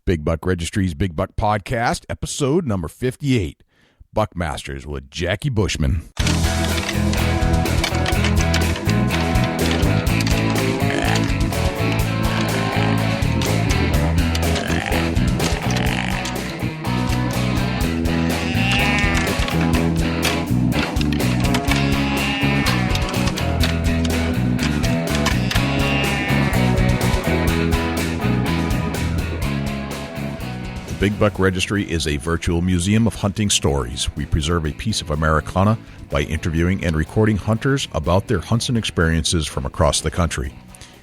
Big Buck Registry's Big Buck Podcast, episode number 58, Buckmasters with Jackie Bushman. Big Buck Registry is a virtual museum of hunting stories. We preserve a piece of Americana by interviewing and recording hunters about their hunts and experiences from across the country.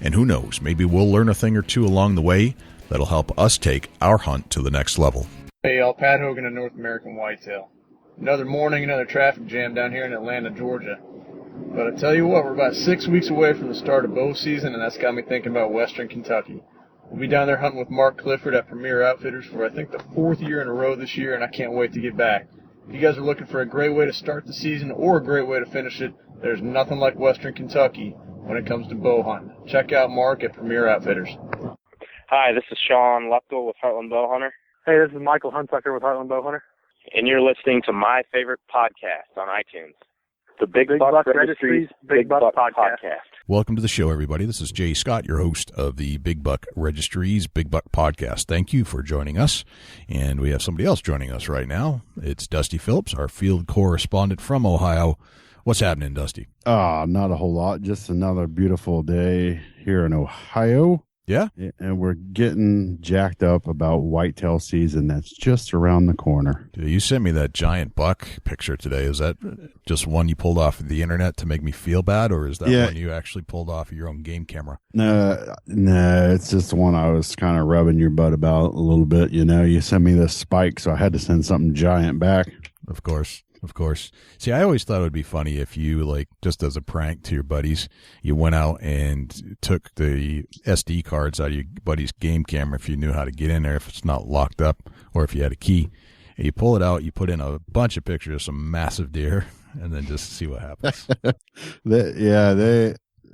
And who knows, maybe we'll learn a thing or two along the way that'll help us take our hunt to the next level. Hey y'all, Pat Hogan of North American Whitetail. Another morning, another traffic jam down here in Atlanta, Georgia. But I tell you what, we're about 6 weeks away from the start of bow season, and that's got me thinking about Western Kentucky. We'll be down there hunting with Mark Clifford at Premier Outfitters for, I think, the 4th year in a row this year, and I can't wait to get back. If you guys are looking for a great way to start the season or a great way to finish it, there's nothing like Western Kentucky when it comes to bow hunting. Check out Mark at Premier Outfitters. Hi, this is Sean Lupkel with Heartland Bowhunter. Hey, this is Michael Huntucker with Heartland Bowhunter. And you're listening to my favorite podcast on iTunes, the Big Buck Registry's Big Buck Podcast. Welcome to the show, everybody. This is Jay Scott, your host of the Big Buck Registry's Big Buck Podcast. Thank you for joining us. And we have somebody else joining us right now. It's Dusty Phillips, our field correspondent from Ohio. What's happening, Dusty? Not a whole lot. Just another beautiful day here in Ohio. Yeah? And we're getting jacked up about whitetail season that's just around the corner. You sent me that giant buck picture today. Is that just one you pulled off the internet to make me feel bad, or is that one you actually pulled off of your own game camera? No, it's just the one I was kind of rubbing your butt about a little bit. You know, you sent me this spike, so I had to send something giant back. Of course. See, I always thought it would be funny if you, like, just as a prank to your buddies, you went out and took the SD cards out of your buddy's game camera if you knew how to get in there, if it's not locked up, or if you had a key. And you pull it out, you put in a bunch of pictures of some massive deer, and then just see what happens.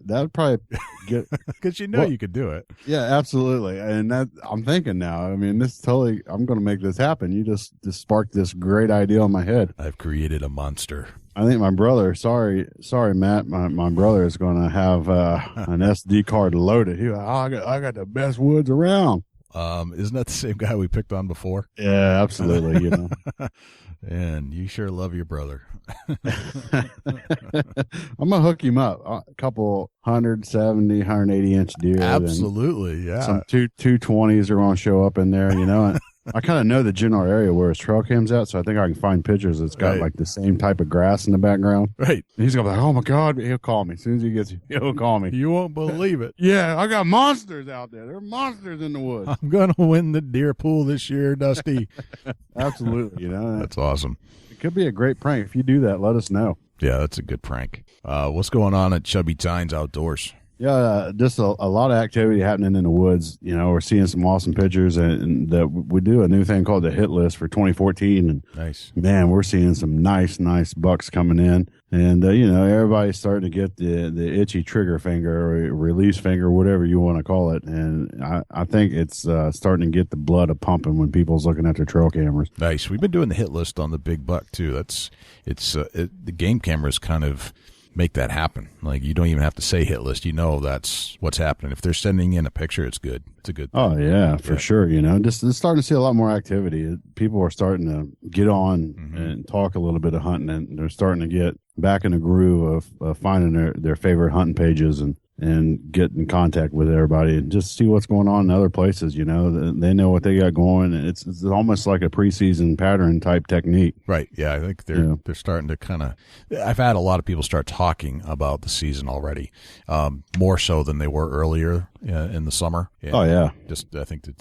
That would probably get... Because you know you could do it. Yeah, absolutely. And that I'm thinking now, I mean, I'm going to make this happen. You just sparked this great idea in my head. I've created a monster. I think my brother, sorry, Matt, my brother is going to have an SD card loaded. I got the best woods around. Isn't that the same guy we picked on before? Yeah, absolutely. You know. And you sure love your brother. I'm gonna hook him up. A couple 170, 180 inch deer. Absolutely, yeah. Some 220s are gonna show up in there, you know. And I kind of know the general area where his trail cam's at, so I think I can find pictures that's got like the same type of grass in the background. Right. And he's gonna be like, "Oh my God!" He'll call me as soon as he gets. He'll call me. You won't believe it. Yeah, I got monsters out there. There are monsters in the woods. I'm gonna win the deer pool this year, Dusty. Absolutely, you know. That's awesome. It could be a great prank. If you do that, let us know. Yeah, that's a good prank. What's going on at Chubby Tines Outdoors? Yeah, just a lot of activity happening in the woods. You know, we're seeing some awesome pictures, and we do a new thing called the hit list for 2014. And nice, man, we're seeing some nice bucks coming in. And, you know, everybody's starting to get the itchy trigger finger or release finger, whatever you want to call it. And I think it's starting to get the blood pumping when people's looking at their trail cameras. Nice. We've been doing the hit list on the big buck, too. The game cameras kind of make that happen. Like, you don't even have to say hit list. You know that's what's happening. If they're sending in a picture, it's good. It's a good thing. Oh, yeah, for sure. You know, just starting to see a lot more activity. People are starting to get on and talk a little bit of hunting, and they're starting to get back in the groove of finding their favorite hunting pages and get in contact with everybody and just see what's going on in other places. You know, they know what they got going. It's almost like a preseason pattern type technique. Right. Yeah. I think they're starting to kind of, I've had a lot of people start talking about the season already, more so than they were earlier in the summer. And oh yeah. Just, I think that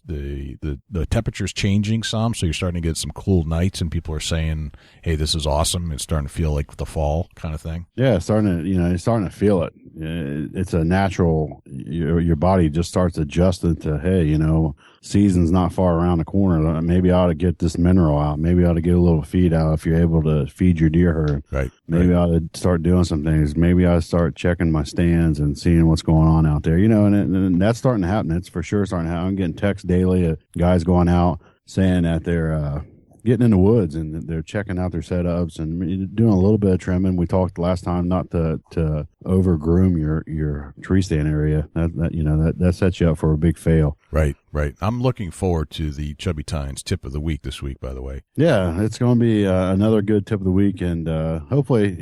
the temperature's changing some. So you're starting to get some cool nights and people are saying, hey, this is awesome. It's starting to feel like the fall kind of thing. Yeah. You're starting to feel it. It's a natural, your body just starts adjusting to, hey, you know, season's not far around the corner. Maybe I ought to get this mineral out. Maybe I ought to get a little feed out if you're able to feed your deer herd. Right. Maybe I ought to start doing some things. Maybe I ought to start checking my stands and seeing what's going on out there. You and that's starting to happen. It's for sure starting to happen. I'm getting texts daily of guys going out saying that they're getting in the woods and they're checking out their setups and doing a little bit of trimming. We talked last time not to over groom your tree stand area. That sets you up for a big fail. Right. I'm looking forward to the Chubby Tines tip of the week this week, by the way. Yeah, it's going to be another good tip of the week, and hopefully,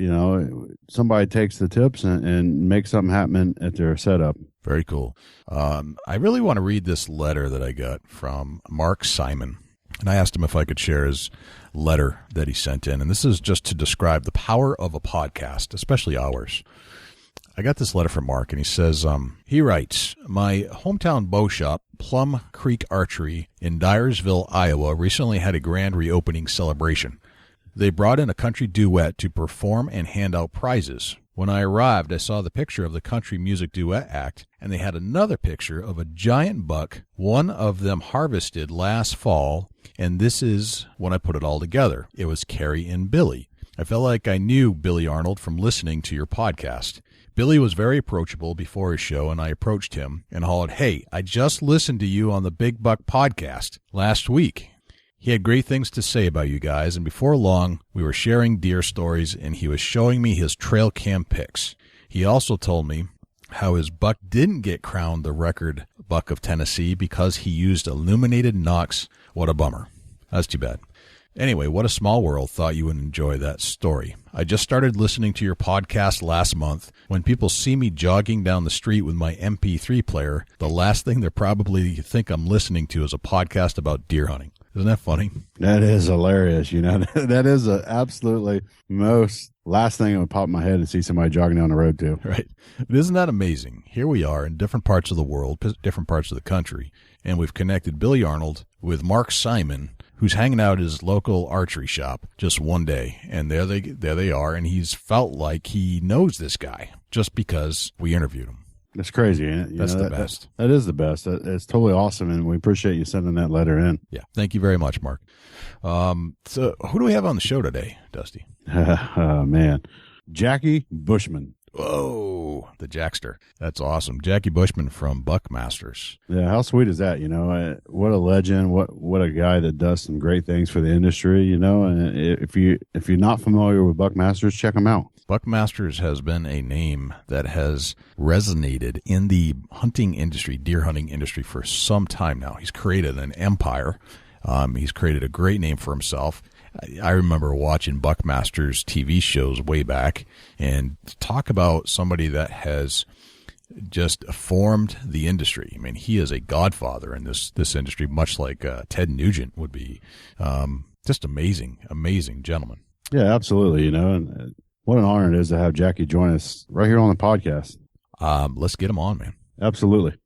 somebody takes the tips and makes something happen at their setup. Very cool. I really want to read this letter that I got from Mark Simon. And I asked him if I could share his letter that he sent in. And this is just to describe the power of a podcast, especially ours. I got this letter from Mark, and he says, he writes, my hometown bow shop, Plum Creek Archery in Dyersville, Iowa, recently had a grand reopening celebration. They brought in a country duet to perform and hand out prizes. When I arrived, I saw the picture of the country music duet act, and they had another picture of a giant buck, one of them harvested last fall, and this is when I put it all together. It was Carrie and Billy. I felt like I knew Billy Arnold from listening to your podcast. Billy was very approachable before his show, and I approached him and hollered, hey, I just listened to you on the Big Buck podcast last week. He had great things to say about you guys, and before long, we were sharing deer stories, and he was showing me his trail cam pics. He also told me how his buck didn't get crowned the record buck of Tennessee because he used illuminated nocks. What a bummer. That's too bad. Anyway, what a small world. Thought you would enjoy that story. I just started listening to your podcast last month. When people see me jogging down the street with my MP3 player, the last thing they probably think I'm listening to is a podcast about deer hunting. Isn't that funny? That is hilarious. That is absolutely most last thing that would pop in my head to see somebody jogging down the road too. Right. But isn't that amazing? Here we are in different parts of the world, different parts of the country, and we've connected Billy Arnold with Mark Simon, who's hanging out at his local archery shop just one day. And there they are, and he's felt like he knows this guy just because we interviewed him. That's crazy, ain't it? That's the best. That is the best. It's totally awesome, and we appreciate you sending that letter in. Yeah, thank you very much, Mark. So who do we have on the show today, Dusty? Oh, man. Jackie Bushman. Whoa, the Jackster. That's awesome. Jackie Bushman from Buckmasters. Yeah, how sweet is that? What a legend. What a guy that does some great things for the industry, and if you're not familiar with Buckmasters, check them out. Buckmasters has been a name that has resonated in the hunting industry, deer hunting industry, for some time now. He's created an empire. He's created a great name for himself. I remember watching Buckmasters TV shows way back, and talk about somebody that has just formed the industry. I mean, he is a godfather in this industry, much like Ted Nugent would be. Just amazing gentleman. Yeah, absolutely. And what an honor it is to have Jackie join us right here on the podcast. Let's get him on, man. Absolutely.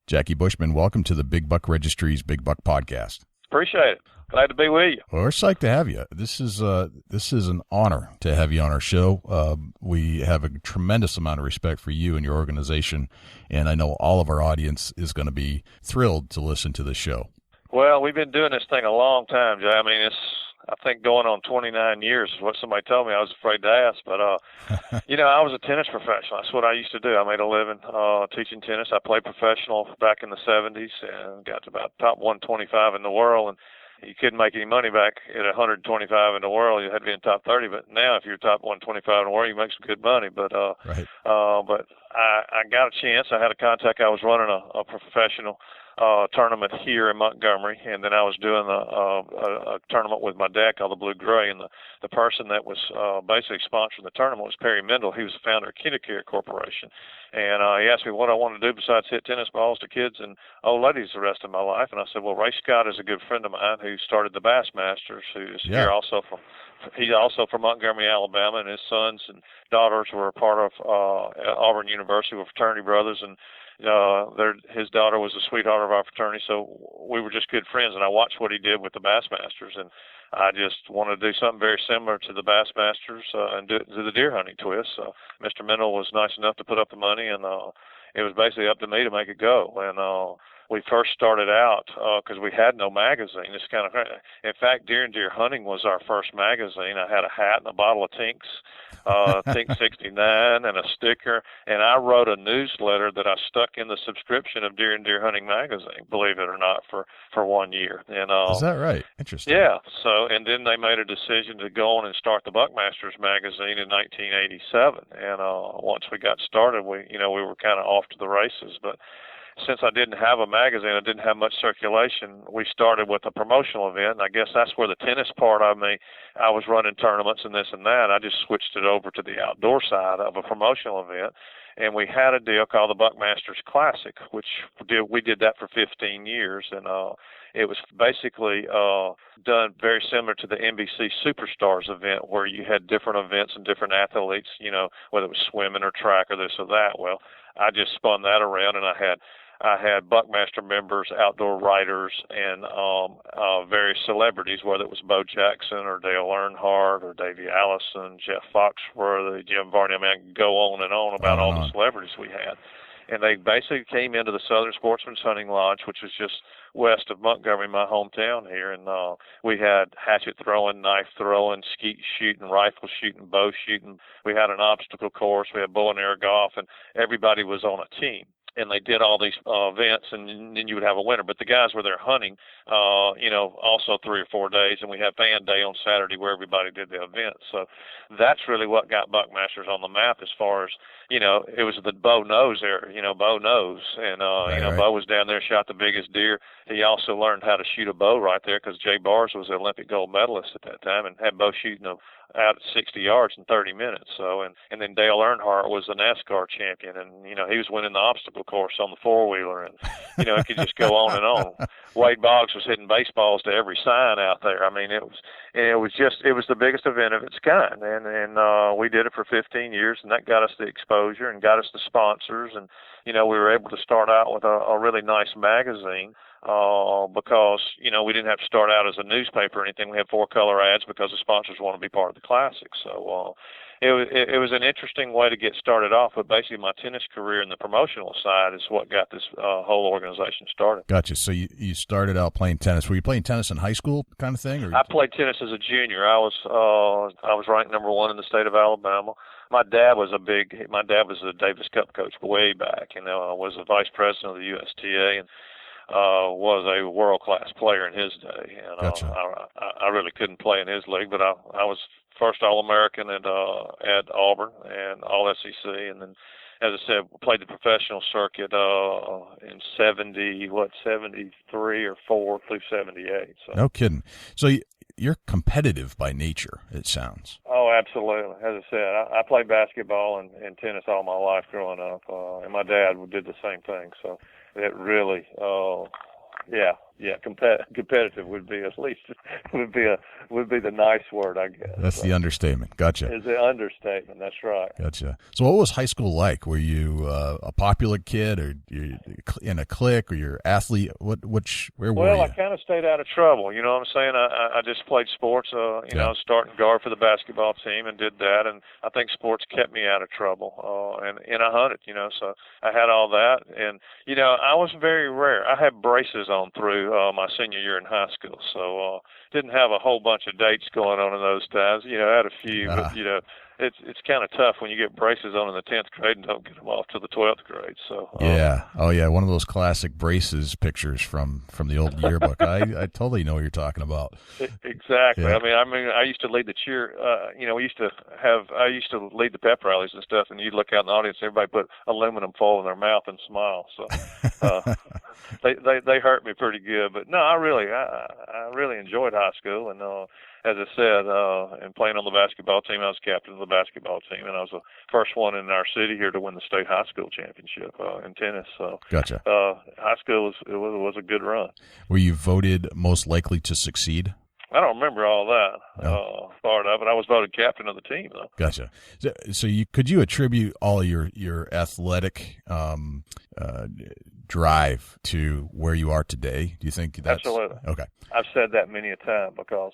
Jackie Bushman, welcome to the Big Buck Registry's Big Buck Podcast. Appreciate it. Glad to be with you. Well, we're psyched to have you. This is an honor to have you on our show. We have a tremendous amount of respect for you and your organization, and I know all of our audience is going to be thrilled to listen to this show. Well, we've been doing this thing a long time, Jay. I mean, I think going on 29 years is what somebody told me. I was afraid to ask, but I was a tennis professional. That's what I used to do. I made a living teaching tennis. I played professional back in the 70s and got to about top 125 in the world, and you couldn't make any money back at 125 in the world. You had to be in top 30. But now, if you're top 125 in the world, you make some good money. But right. But I got a chance. I had a contact. I was running a professional tournament here in Montgomery, and then I was doing a tournament with my dad called the Blue Gray, and the person that was basically sponsoring the tournament was Perry Mendel. He was the founder of KinderCare Corporation, and he asked me what I wanted to do besides hit tennis balls to kids and old ladies the rest of my life, and I said, well, Ray Scott is a good friend of mine who started the Bassmasters, who's here also from. He's also from Montgomery, Alabama, and his sons and daughters were a part of Auburn University, were fraternity brothers, and his daughter was a sweetheart of our fraternity, so we were just good friends, and I watched what he did with the Bassmasters, and I just wanted to do something very similar to the Bassmasters and do it to the deer hunting twist. So Mr. Mendel was nice enough to put up the money, and it was basically up to me to make it go. And we first started out, because we had no magazine. It's kind of, in fact, Deer and Deer Hunting was our first magazine. I had a hat and a bottle of Tinks, Tink 69, and a sticker, and I wrote a newsletter that I stuck in the subscription of Deer and Deer Hunting magazine, believe it or not, for 1 year. And is that right? Interesting. Yeah. So, and then they made a decision to go on and start the Buckmasters magazine in 1987. And once we got started, we were kind of off to the races. But since I didn't have a magazine, I didn't have much circulation, we started with a promotional event. And I guess that's where the tennis part of me, I was running tournaments and this and that. I just switched it over to the outdoor side of a promotional event. And we had a deal called the Buckmasters Classic, which we did that for 15 years. And it was basically done very similar to the NBC Superstars event, where you had different events and different athletes, whether it was swimming or track or this or that. Well, I just spun that around, and I had Buckmaster members, outdoor writers, and various celebrities, whether it was Bo Jackson or Dale Earnhardt or Davey Allison, Jeff Foxworthy, Jim Varney. I mean, I could go on and on about all the celebrities we had. And they basically came into the Southern Sportsman's Hunting Lodge, which was just west of Montgomery, my hometown here. And we had hatchet throwing, knife throwing, skeet shooting, rifle shooting, bow shooting. We had an obstacle course. We had bow and arrow golf, and everybody was on a team. And they did all these events, and then you would have a winner. But the guys were there hunting, also 3 or 4 days, and we had fan day on Saturday where everybody did the event. So that's really what got Buckmasters on the map as far as, it was the Bo Knows era, Bo knows. And, right. Bo was down there, shot the biggest deer. He also learned how to shoot a bow right there because Jay Bars was the Olympic gold medalist at that time and had bow shooting out at 60 yards in 30 minutes. So, and then Dale Earnhardt was the NASCAR champion, and, he was winning the obstacle course on the four-wheeler, and, it could just go on and on. Wade Boggs was hitting baseballs to every sign out there. I mean, it was the biggest event of its kind, and we did it for 15 years, and that got us the exposure and got us the sponsors, and, we were able to start out with a really nice magazine. Because, we didn't have to start out as a newspaper or anything. We had 4-color ads because the sponsors want to be part of the Classic. So it was an interesting way to get started off, but basically my tennis career and the promotional side is what got this whole organization started. Gotcha. So you started out playing tennis. Were you playing tennis in high school kind of thing? Or? I played tennis as a junior. I was ranked number 1 in the state of Alabama. My dad was the Davis Cup coach way back, and was the vice president of the USTA, and was a world-class player in his day. And gotcha. I really couldn't play in his league, but I was first All-American at Auburn and All-SEC, and then, as I said, played the professional circuit in 73 or 4 through 78. So. No kidding. So you're competitive by nature, it sounds. Oh, absolutely. As I said, I played basketball and tennis all my life growing up, and my dad did the same thing. So it really, competitive would be would be the nice word, I guess. That's the understatement. Gotcha. Is the understatement. That's right. Gotcha. So what was high school like? Were you a popular kid, or you in a clique, or you're athlete? Where were you? Well, I kind of stayed out of trouble. You know what I'm saying? I just played sports. I was starting guard for the basketball team and did that, and I think sports kept me out of trouble. And I hunted. So I had all that, and I was very rare. I had braces on through my senior year in high school, so didn't have a whole bunch of dates going on in those times. I had a few, but it's kind of tough when you get braces on in the 10th grade and don't get them off to the 12th grade. So one of those classic braces pictures from the old yearbook. I totally know what you're talking about. Exactly. Yeah. I mean, I used to lead the cheer. I used to lead the pep rallies and stuff, and you'd look out in the audience, everybody put aluminum foil in their mouth and smile. So they hurt me pretty good, but no, I really enjoyed high school, and as I said, and playing on the basketball team, I was captain of the basketball team, and I was the first one in our city here to win the state high school championship in tennis. So, gotcha. High school was a good run. Were you voted most likely to succeed? I don't remember all that part of it. I was voted captain of the team, though. Gotcha. So could you attribute all of your athletic drive to where you are today? Do you think that's absolutely? Okay. I've said that many a time because,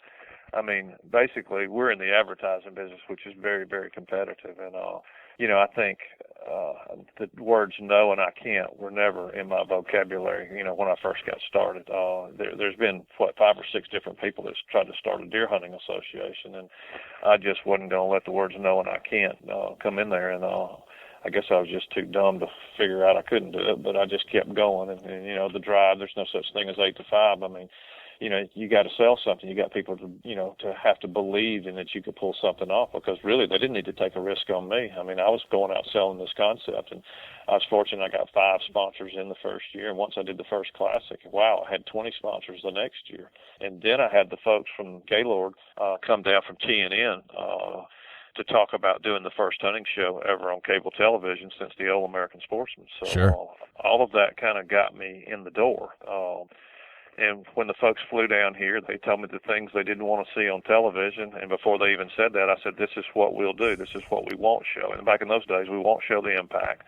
I mean, basically we're in the advertising business, which is very, very competitive, and I think the words no and I can't were never in my vocabulary, when I first got started. There's been, 5 or 6 different people that's tried to start a deer hunting association, and I just wasn't going to let the words no and I can't come in there. And I guess I was just too dumb to figure out I couldn't do it, but I just kept going. And the drive, there's no such thing as 8 to 5. I mean, you got to sell something. You got people to have to believe in that you could pull something off, because really they didn't need to take a risk on me. I mean, I was going out selling this concept, and I was fortunate. I got 5 sponsors in the first year. And once I did the first classic, wow, I had 20 sponsors the next year. And then I had the folks from Gaylord come down from TNN to talk about doing the first hunting show ever on cable television since the old American Sportsman. So sure. All of that kind of got me in the door. And when the folks flew down here, they told me the things they didn't want to see on television. And before they even said that, I said, this is what we'll do. This is what we won't show. And back in those days, we won't show the impact.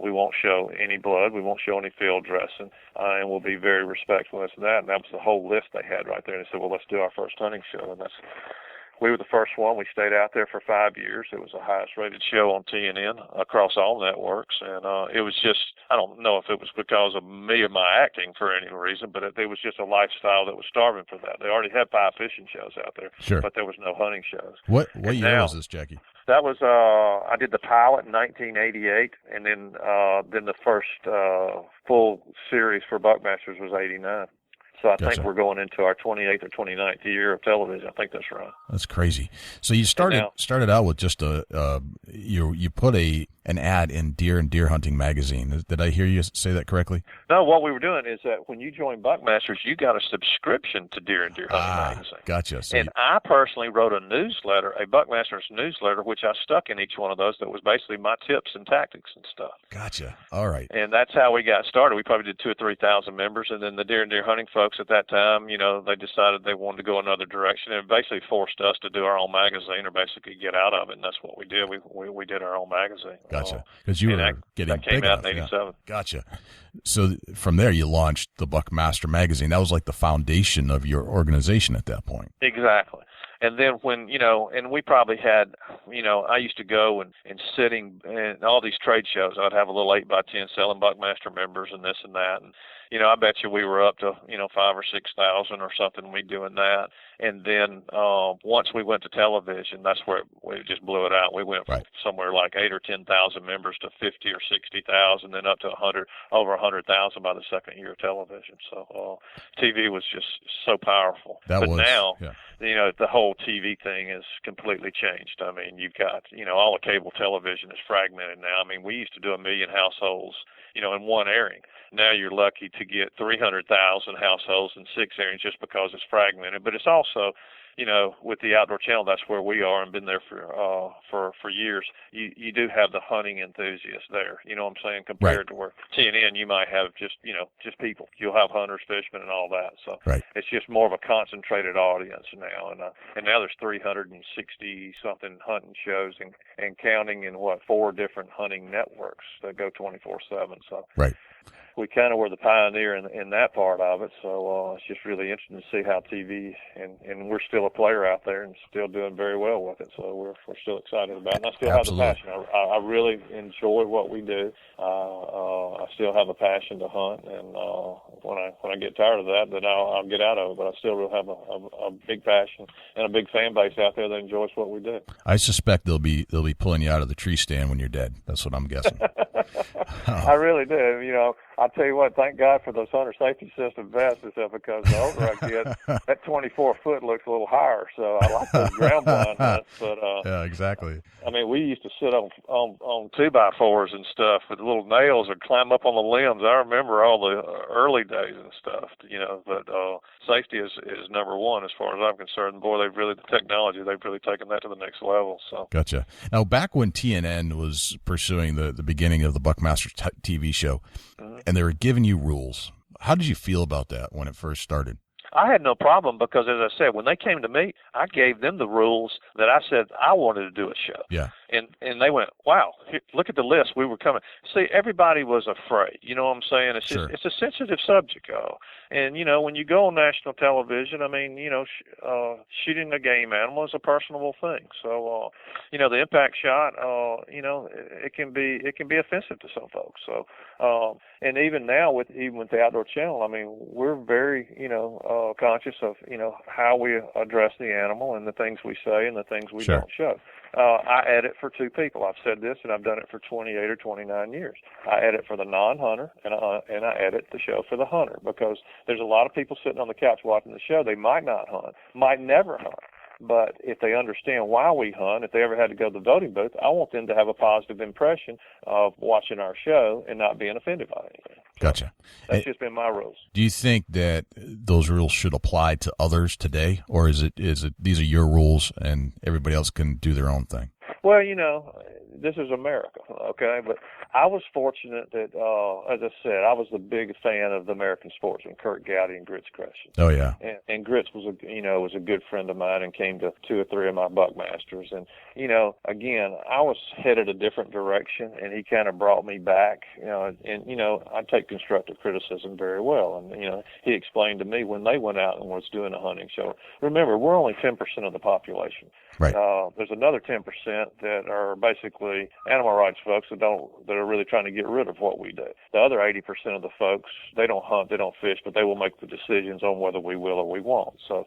We won't show any blood. We won't show any field dressing. And we'll be very respectful of that. And that was the whole list they had right there. And they said, well, let's do our first hunting show. And we were the first one. We stayed out there for 5 years. It was the highest rated show on TNN across all networks. And it was just, I don't know if it was because of me and my acting for any reason, but it was just a lifestyle that was starving for that. They already had 5 fishing shows out there, sure, but there was no hunting shows. What year was this, Jackie? That was, I did the pilot in 1988, and then the first full series for Buckmasters was 89. So I think we're going into our 28th or 29th year of television. I think that's right. That's crazy. So you started out with just you put an ad in Deer and Deer Hunting magazine. Did I hear you say that correctly? No, what we were doing is that when you joined Buckmasters, you got a subscription to Deer and Deer Hunting magazine. Gotcha. So and I personally wrote a newsletter, a Buckmasters newsletter, which I stuck in each one of those. That was basically my tips and tactics and stuff. Gotcha. All right. And that's how we got started. We probably did 2,000 or 3,000 members, and then the Deer and Deer Hunting folks at that time, they decided they wanted to go another direction, and basically forced us to do our own magazine, or basically get out of it. And that's what we did. We did our own magazine. Gotcha. Because you were getting that came big out enough, in '87. Yeah. Gotcha. So from there, you launched the Buckmaster magazine. That was like the foundation of your organization at that point. Exactly. And then when, and we probably had, I used to go and sitting in all these trade shows. I'd have a little 8x10 selling Buckmaster members and this and that. And, I bet you we were up to, 5,000 or 6,000 or something. We doing that. And then once we went to television, that's where we just blew it out. We went from somewhere like 8,000 or 10,000 members to 50,000 or 60,000, then up to over 100,000 by the second year of television. So TV was just so powerful. Now, the whole TV thing has completely changed. I mean, you've got, all the cable television is fragmented now. I mean, we used to do 1 million households, in one airing. Now you're lucky to get 300,000 households in 6 areas just because it's fragmented. But it's also, with the Outdoor Channel, that's where we are and been there for years. You do have the hunting enthusiasts there. You know what I'm saying? Compared to where TNN, you might have just people. You'll have hunters, fishermen, and all that. So it's just more of a concentrated audience now. And now there's 360 something hunting shows and counting in 4 different hunting networks that go 24/7. So we kind of were the pioneer in that part of it. So it's just really interesting to see how TV, and we're still a player out there and still doing very well with it. So we're still excited about it. And I still have the passion. I really enjoy what we do. I still have a passion to hunt, and when I get tired of that, then I'll get out of it. But I still really have a big passion and a big fan base out there that enjoys what we do. I suspect they'll be pulling you out of the tree stand when you're dead. That's what I'm guessing. I really do. I'll tell you what, thank God for those hunter safety system vests and stuff, because the older I get, that 24-foot looks a little higher. So I like those ground blind hunts. But, yeah, exactly. I mean, we used to sit on 2x4s and stuff with little nails and climb up on the limbs. I remember all the early days and stuff, but safety is number one as far as I'm concerned. Boy, the technology, they've really taken that to the next level. So. Gotcha. Now, back when TNN was pursuing the beginning of the Buckmasters TV show, and they were giving you rules, how did you feel about that when it first started? I had no problem because, as I said, when they came to me, I gave them the rules that I said I wanted to do a show. Yeah. And they went, wow, look at the list. We were coming. See, everybody was afraid. You know what I'm saying? It's just, it's a sensitive subject, And, you know, when you go on national television, I mean, you know, shooting a game animal is a personable thing. So, you know, the impact shot, you know, it can be offensive to some folks. So, and even now even with the Outdoor Channel, I mean, we're very, you know, conscious of, you know, how we address the animal and the things we say and the things we don't show. I edit for two people. I've said this, and I've done it for 28 or 29 years. I edit for the non-hunter, and I edit the show for the hunter, because there's a lot of people sitting on the couch watching the show. They might not hunt, might never hunt. But if they understand why we hunt, if they ever had to go to the voting booth, I want them to have a positive impression of watching our show and not being offended by anything. Gotcha. That's just been my rules. Do you think that those rules should apply to others today, or is it these are your rules and everybody else can do their own thing? Well, you know, this is America, okay? But I was fortunate that, as I said, I was the big fan of the American sportsman, Kurt Gowdy and Grits Crescent. Oh, yeah. And Grits was a good friend of mine and came to 2 or 3 of my Buckmasters. And, you know, again, I was headed a different direction, and he kind of brought me back, you know, and, you know, I take constructive criticism very well. And, you know, he explained to me when they went out and was doing a hunting show. Remember, we're only 10% of the population. Right. There's another 10% that are basically animal rights folks that are really trying to get rid of what we do. The other 80% of the folks, they don't hunt, they don't fish, but they will make the decisions on whether we will or we won't. So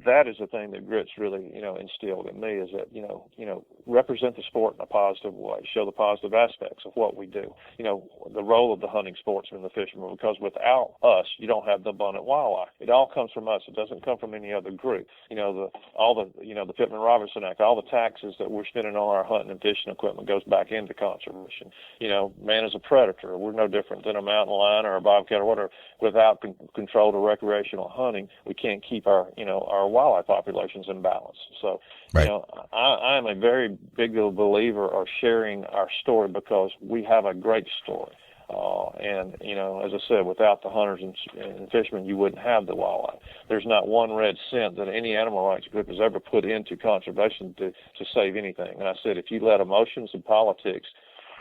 that is the thing that Grits really, you know, instilled in me, is that, you know, represent the sport in a positive way, show the positive aspects of what we do. You know, the role of the hunting sportsman, the fisherman, because without us, you don't have the abundant wildlife. It all comes from us. It doesn't come from any other group. You know, the Pittman-Robertson Act, all the taxes that we're spending on our hunting and fishing equipment goes back into conservation. You know, man is a predator. We're no different than a mountain lion or a bobcat or whatever. Without controlled or recreational hunting, we can't keep our wildlife populations in balance. So, you know, I am a very big believer of sharing our story, because we have a great story. And, you know, as I said, without the hunters and fishermen, you wouldn't have the wildlife. There's not one red cent that any animal rights group has ever put into conservation to save anything. And I said, if you let emotions and politics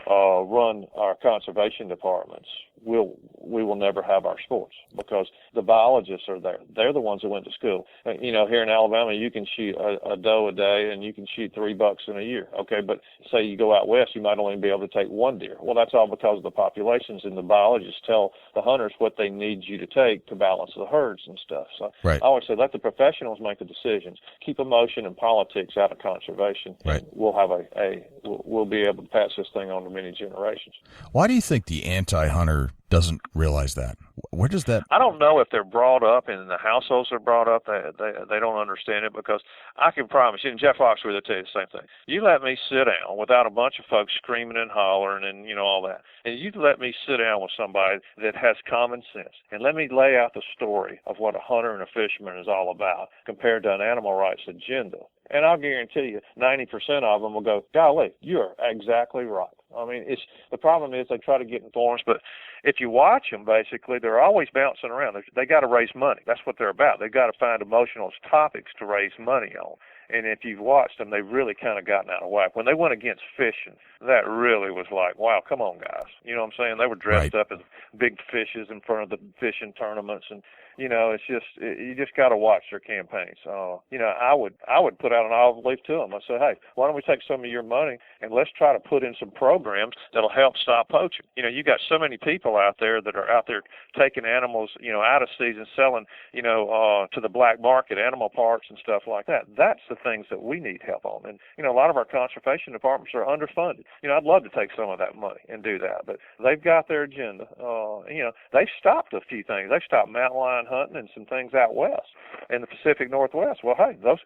run our conservation departments, we will never have our sports, because the biologists are there. They're the ones that went to school. You know, here in Alabama, you can shoot a doe a day and you can shoot 3 bucks in a year. Okay, but say you go out west, you might only be able to take 1 deer. Well, that's all because of the populations, and the biologists tell the hunters what they need you to take to balance the herds and stuff. So I always say, let the professionals make the decisions. Keep emotion and politics out of conservation. Right. And we'll have we'll be able to pass this thing on to many generations. Why do you think the anti-hunter doesn't realize that? Where does that? I don't know if they're brought up and the households are brought up. They don't understand it, because I can promise you, and Jeff Oxford will tell you the same thing. You let me sit down without a bunch of folks screaming and hollering and, you know, all that, and you let me sit down with somebody that has common sense, and let me lay out the story of what a hunter and a fisherman is all about compared to an animal rights agenda. And I'll guarantee you 90% of them will go, golly, you're exactly right. I mean, the problem is they try to get in forums, but if you watch them, basically, they're always bouncing around. They got to raise money. That's what they're about. They've got to find emotional topics to raise money on. And if you've watched them, they've really kind of gotten out of whack. When they went against fishing, that really was like, wow, come on, guys. You know what I'm saying? They were dressed up as big fishes in front of the fishing tournaments, and you know, it's just you just got to watch their campaigns. You know, I would put out an olive leaf to them. I say, hey, why don't we take some of your money and let's try to put in some programs that'll help stop poaching. You know, you got so many people out there that are out there taking animals, you know, out of season, selling, you know, to the black market, animal parks and stuff like that. That's the things that we need help on. And you know, a lot of our conservation departments are underfunded. You know, I'd love to take some of that money and do that, but they've got their agenda. You know, they've stopped a few things. They've stopped mountain lion hunting and some things out west in the Pacific Northwest. Well, hey, the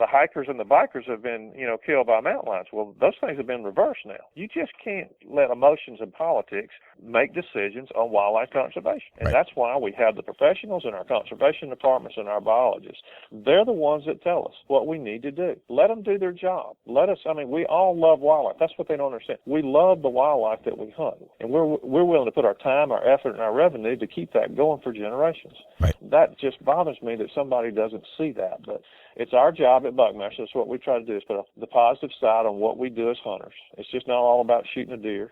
hikers and the bikers have been, you know, killed by mountain lions. Well, those things have been reversed now. You just can't let emotions and politics make decisions on wildlife conservation. And that's why we have the professionals in our conservation departments and our biologists. They're the ones that tell us what we need to do. Let them do their job. We all love wildlife. That's what they don't understand. We love the wildlife that we hunt. And we're willing to put our time, our effort, and our revenue to keep that going for generations. Right. That just bothers me that somebody doesn't see that. But it's our job at Buckmasters. That's what we try to do, is put the positive side on what we do as hunters. It's just not all about shooting a deer.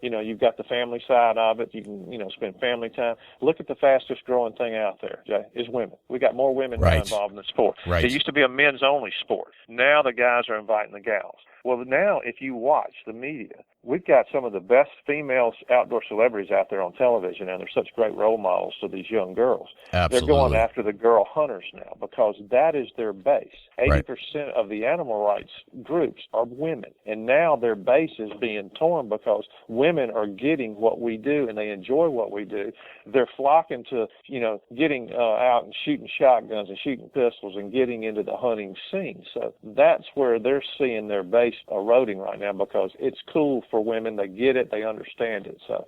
You've got the family side of it. You can, spend family time. Look at the fastest growing thing out there, Jay, is women. We got more women now involved in the sport. Right. It used to be a men's only sport. Now the guys are inviting the gals. Well, now if you watch the media, we've got some of the best female outdoor celebrities out there on television, and they're such great role models to these young girls. Absolutely. They're going after the girl hunters now because that is their base. 80% Right. of the animal rights groups are women, and now their base is being torn because women are getting what we do, and they enjoy what we do. They're flocking to, getting out and shooting shotguns and shooting pistols and getting into the hunting scene. So that's where they're seeing their base eroding right now because it's cool for women. They get it. They understand it. So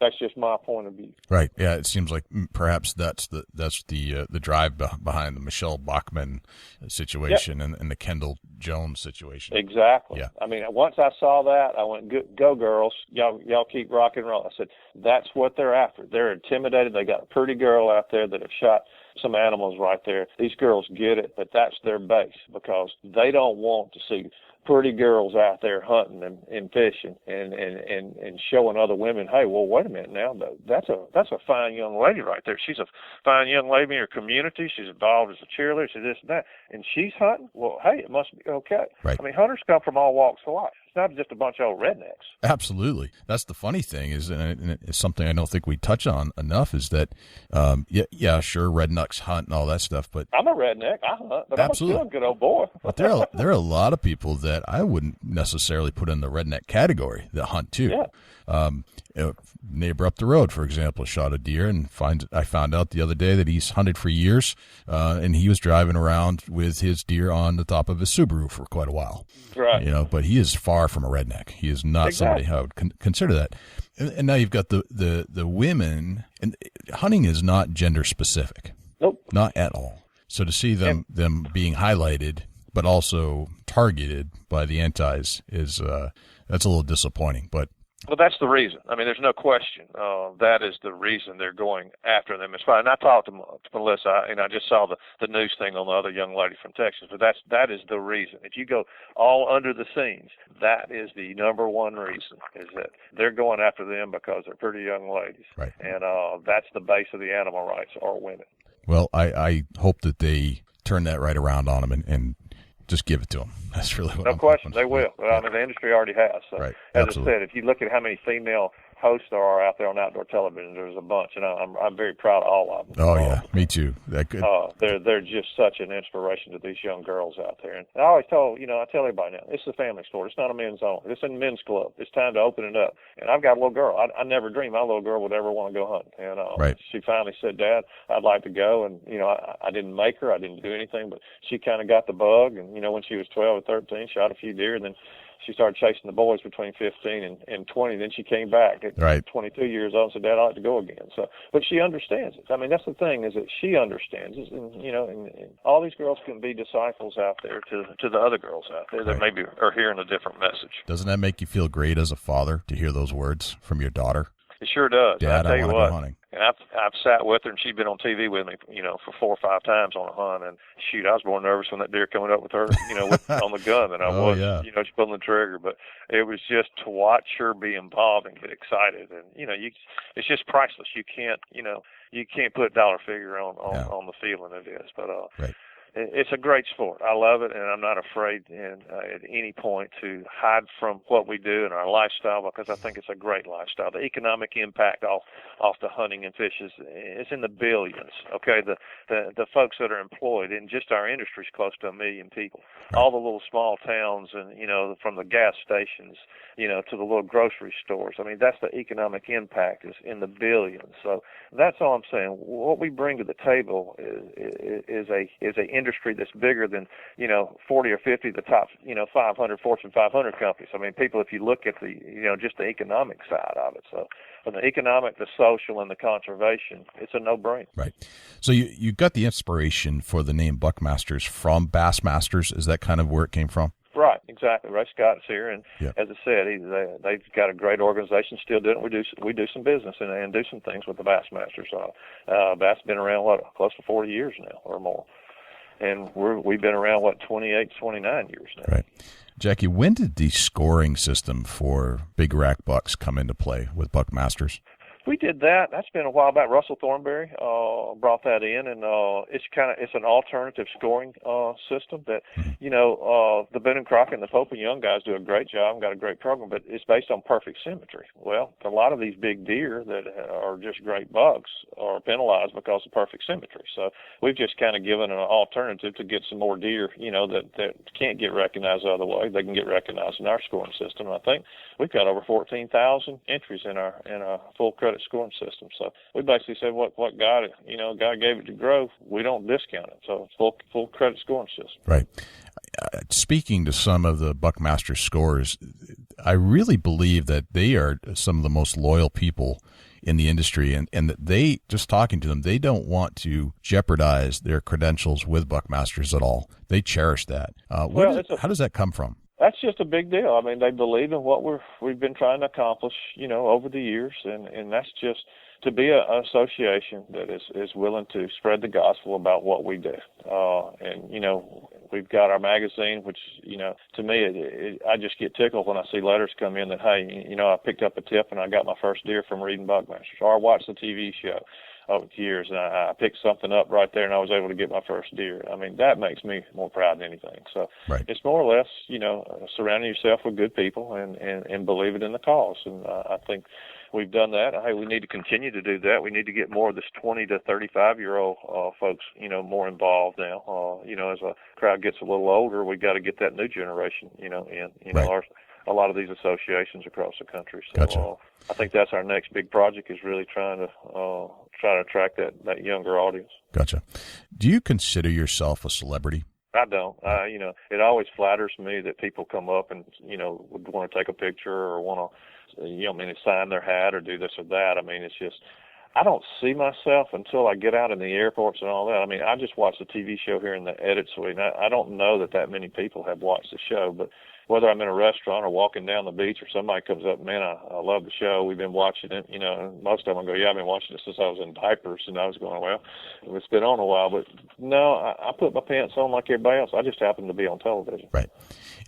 that's just my point of view. Right. Yeah. It seems like perhaps that's the drive behind the Michelle Bachmann situation and the Kendall Jones situation. Exactly. Yeah. I mean, once I saw that, I went, go girls. Y'all keep rock and roll. I said, that's what they're after. They're intimidated. They got a pretty girl out there that have shot some animals right there. These girls get it, but that's their base because they don't want to see pretty girls out there hunting and fishing and showing other women, hey, well, wait a minute now, that's a fine young lady right there. She's a fine young lady in her community. She's involved as a cheerleader. She's this and that, and she's hunting. Well, hey, it must be okay. Right. I mean, hunters come from all walks of life. It's not just a bunch of old rednecks. Absolutely. That's the funny thing is, and it's something I don't think we touch on enough, is that, sure, rednecks hunt and all that stuff, but I'm a redneck. I hunt, but absolutely. I'm still a good old boy. But there are a lot of people that I wouldn't necessarily put in the redneck category that hunt too. Yeah. A neighbor up the road, for example, shot a deer, and I found out the other day that he's hunted for years, and he was driving around with his deer on the top of his Subaru for quite a while. Right. But he is far from a redneck. He is not somebody I would consider that. And now you've got the women, and hunting is not gender specific. Nope. Not at all. So to see them being highlighted, but also targeted by the antis is that's a little disappointing. But well, that's the reason. I mean, there's no question. That is the reason they're going after them. It's fine. And I talked to Melissa, and I just saw the news thing on the other young lady from Texas. But that is the reason. If you go all under the scenes, that is the number one reason, is that they're going after them because they're pretty young ladies. Right. And that's the base of the animal rights, are women. Well, I hope that they turn that right around on them and just give it to them. That's really what No I'm question, hoping. they will. Well, I mean, the industry already has. So, Right. as Absolutely. I said, if you look at how many female hosts there are out there on outdoor television, there's a bunch, and I'm very proud of all of them. Oh yeah, me too. That good. They're just such an inspiration to these young girls out there. And I always tell everybody now, it's a family sport. It's not a men's only. It's a men's club. It's time to open it up. And I've got a little girl. I never dreamed my little girl would ever want to go hunting. And Right. she finally said, Dad, I'd like to go. And I didn't make her. I didn't do anything, but she kind of got the bug. And when she was 12 or 13, shot a few deer, and then she started chasing the boys between 15 and 20. Then she came back at Right. 22 years old and said, Dad, I'd like to go again. So, but she understands it. I mean, that's the thing, is that she understands it. And all these girls can be disciples out there to the other girls out there that maybe are hearing a different message. Doesn't that make you feel great as a father to hear those words from your daughter? It sure does. Dad, I tell I you want to what. go hunting. And I've sat with her, and she's been on TV with me, for 4 or 5 times on a hunt. And shoot, I was more nervous when that deer coming up with her, on the gun than I was, just pulling the trigger. But it was just to watch her be involved and get excited, and it's just priceless. You can't put a dollar figure on the feeling it is. But Right. It's a great sport. I love it, and I'm not afraid at any point to hide from what we do and our lifestyle, because I think it's a great lifestyle. The economic impact off the hunting and fish is in the billions. Okay, the folks that are employed in just our industry is close to 1 million people. Right. All the little small towns, and from the gas stations, to the little grocery stores. I mean, that's the economic impact, is in the billions. So that's all I'm saying. What we bring to the table is a industry that's bigger than 40 or 50 of the top 500 Fortune 500 companies. I mean, people, if you look at the just the economic side of it, so from the economic, the social, and the conservation, it's a no-brainer. Right. So you got the inspiration for the name Buckmasters from Bassmasters. Is that kind of where it came from? Right, exactly. Ray Scott is here, and Yeah. as I said, they've got a great organization. Still doing it. We do some business and do some things with the Bassmasters. Bass has been around close to 40 years now or more. and we've been around 28, 29 years now. Right. Jackie, when did the scoring system for big rack bucks come into play with Buckmasters? We did that. That's been a while back. Russell Thornberry brought that in, and it's an alternative scoring system that the Boone and Crockett and the Pope and Young guys do a great job and got a great program, but it's based on perfect symmetry. Well, a lot of these big deer that are just great bucks are penalized because of perfect symmetry. So we've just kind of given an alternative to get some more deer, that can't get recognized the other way. They can get recognized in our scoring system. And I think we've got over 14,000 entries in our full credit scoring system. So we basically said what God gave it to grow, we don't discount it. So it's full credit scoring system. Right. Speaking to some of the Buckmaster scorers, I really believe that they are some of the most loyal people in the industry, and that they, just talking to them, they don't want to jeopardize their credentials with Buckmasters at all. They cherish that. How does that come from? That's just a big deal. I mean, they believe in what we've been trying to accomplish, over the years, and that's just to be an association that is willing to spread the gospel about what we do. We've got our magazine, which, to me, I just get tickled when I see letters come in that, hey, I picked up a tip and I got my first deer from reading Buckmasters, or I watched the TV show over the years, and I picked something up right there, and I was able to get my first deer. I mean, that makes me more proud than anything. So It's more or less, surrounding yourself with good people and believe it in the cause. And I think we've done that. Hey, we need to continue to do that. We need to get more of this 20 to 35-year-old folks, more involved now. As a crowd gets a little older, we got to get that new generation, in. A lot of these associations across the country. So Gotcha. I think that's our next big project, is really trying to attract that younger audience. Gotcha. Do you consider yourself a celebrity? I don't. It always flatters me that people come up and, would want to take a picture or want to, sign their hat or do this or that. I mean, it's just, I don't see myself until I get out in the airports and all that. I mean, I just watched the TV show here in the edit suite, and I don't know that many people have watched the show, but whether I'm in a restaurant or walking down the beach or somebody comes up, man, I love the show. We've been watching it, and most of them go, yeah, I've been watching it since I was in diapers. And I was going, well, it's been on a while. But no, I put my pants on like everybody else. I just happen to be on television. Right.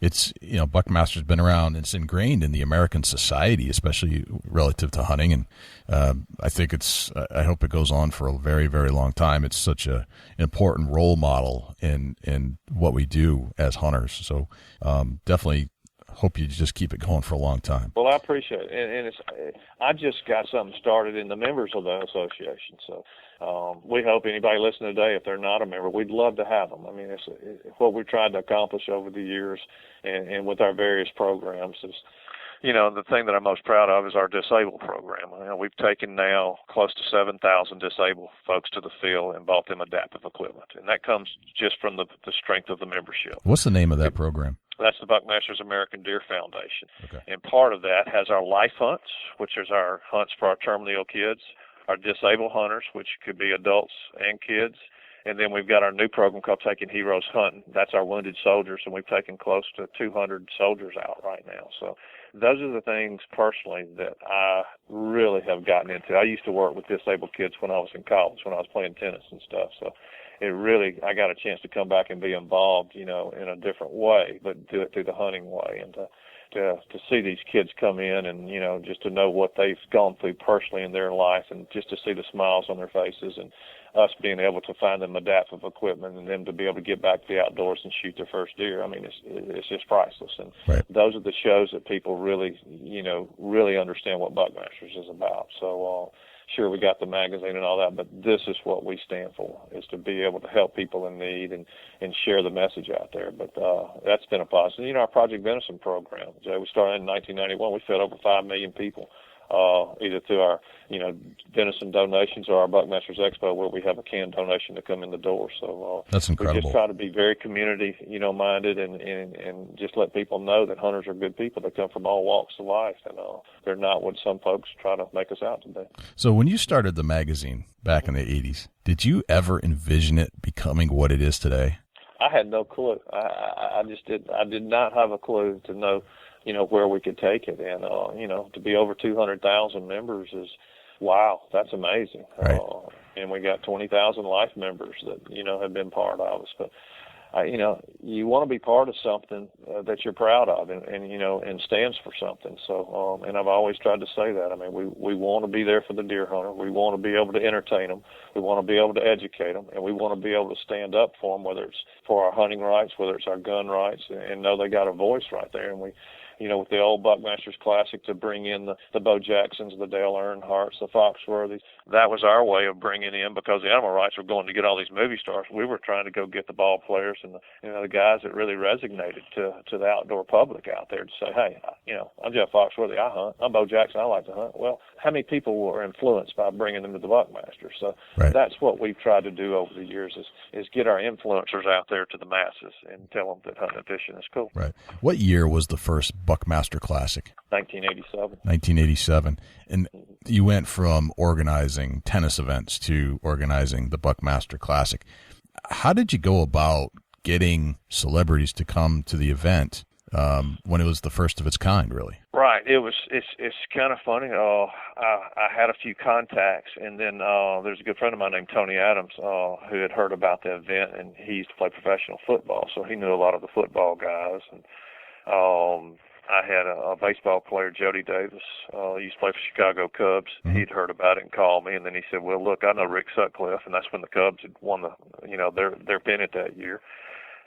It's, Buckmaster's been around. It's ingrained in the American society, especially relative to hunting. And I think I hope it goes on for a very, very long time. It's such an important role model in what we do as hunters. So definitely hope you just keep it going for a long time. Well, I appreciate it. And I just got something started in the members of the association. So we hope anybody listening today, if they're not a member, we'd love to have them. I mean, it's what we've tried to accomplish over the years and with our various programs is, the thing that I'm most proud of is our disabled program. We've taken now close to 7,000 disabled folks to the field and bought them adaptive equipment. And that comes just from the strength of the membership. What's the name of that program? That's the Buckmasters American Deer Foundation. Okay. And part of that has our life hunts, which is our hunts for our terminally ill kids, our disabled hunters, which could be adults and kids. And then we've got our new program called Taking Heroes Hunting. That's our wounded soldiers, and we've taken close to 200 soldiers out right now. So those are the things personally that I really have gotten into. I used to work with disabled kids when I was in college, when I was playing tennis and stuff. So I got a chance to come back and be involved, in a different way, but do it through the hunting way, and to see these kids come in and, just to know what they've gone through personally in their life, and just to see the smiles on their faces, and us being able to find them adaptive equipment and them to be able to get back to the outdoors and shoot their first deer. I mean, it's just priceless. And Those are the shows that people really, really understand what Buckmasters is about. So, sure, we got the magazine and all that, but this is what we stand for, is to be able to help people in need and share the message out there. But that's been a positive. Our Project Venison program, Jay, we started in 1991. We fed over 5 million people, either through our, venison donations or our Buckmasters Expo, where we have a canned donation to come in the door. So that's incredible. We just try to be very community, minded, and just let people know that hunters are good people that come from all walks of life, and they're not what some folks try to make us out to be. So when you started the magazine back in the 80s, did you ever envision it becoming what it is today? I had no clue. I did not have a clue to know, where we could take it. And, to be over 200,000 members is, wow, that's amazing. Right. and we got 20,000 life members that, have been part of us. But you want to be part of something that you're proud of and stands for something. So, and I've always tried to say that. I mean, we want to be there for the deer hunter. We want to be able to entertain them. We want to be able to educate them, and we want to be able to stand up for them, whether it's for our hunting rights, whether it's our gun rights, and know they got a voice right there. And we, with the old Buckmasters Classic, to bring in the Bo Jacksons, the Dale Earnhardts, the Foxworthys. That was our way of bringing in, because the animal rights were going to get all these movie stars. We were trying to go get the ball players and the guys that really resonated to the outdoor public out there, to say, hey, I'm Jeff Foxworthy, I hunt. I'm Bo Jackson, I like to hunt. Well, how many people were influenced by bringing them to the Buckmasters? So that's what we've tried to do over the years, is get our influencers out there to the masses and tell them that hunting and fishing is cool. Right. What year was the first Buckmaster Classic? 1987. 1987. And you went from organizing tennis events to organizing the Buckmaster Classic. How did you go about getting celebrities to come to the event when it was the first of its kind, really? Right. It's kind of funny. I had a few contacts, and then there's a good friend of mine named Tony Adams who had heard about the event, and he used to play professional football, so he knew a lot of the football guys. And I had a baseball player, Jody Davis, used to play for Chicago Cubs. Mm-hmm. He'd heard about it and called me, and then he said, well, look, I know Rick Sutcliffe, and that's when the Cubs had won their pennant that year.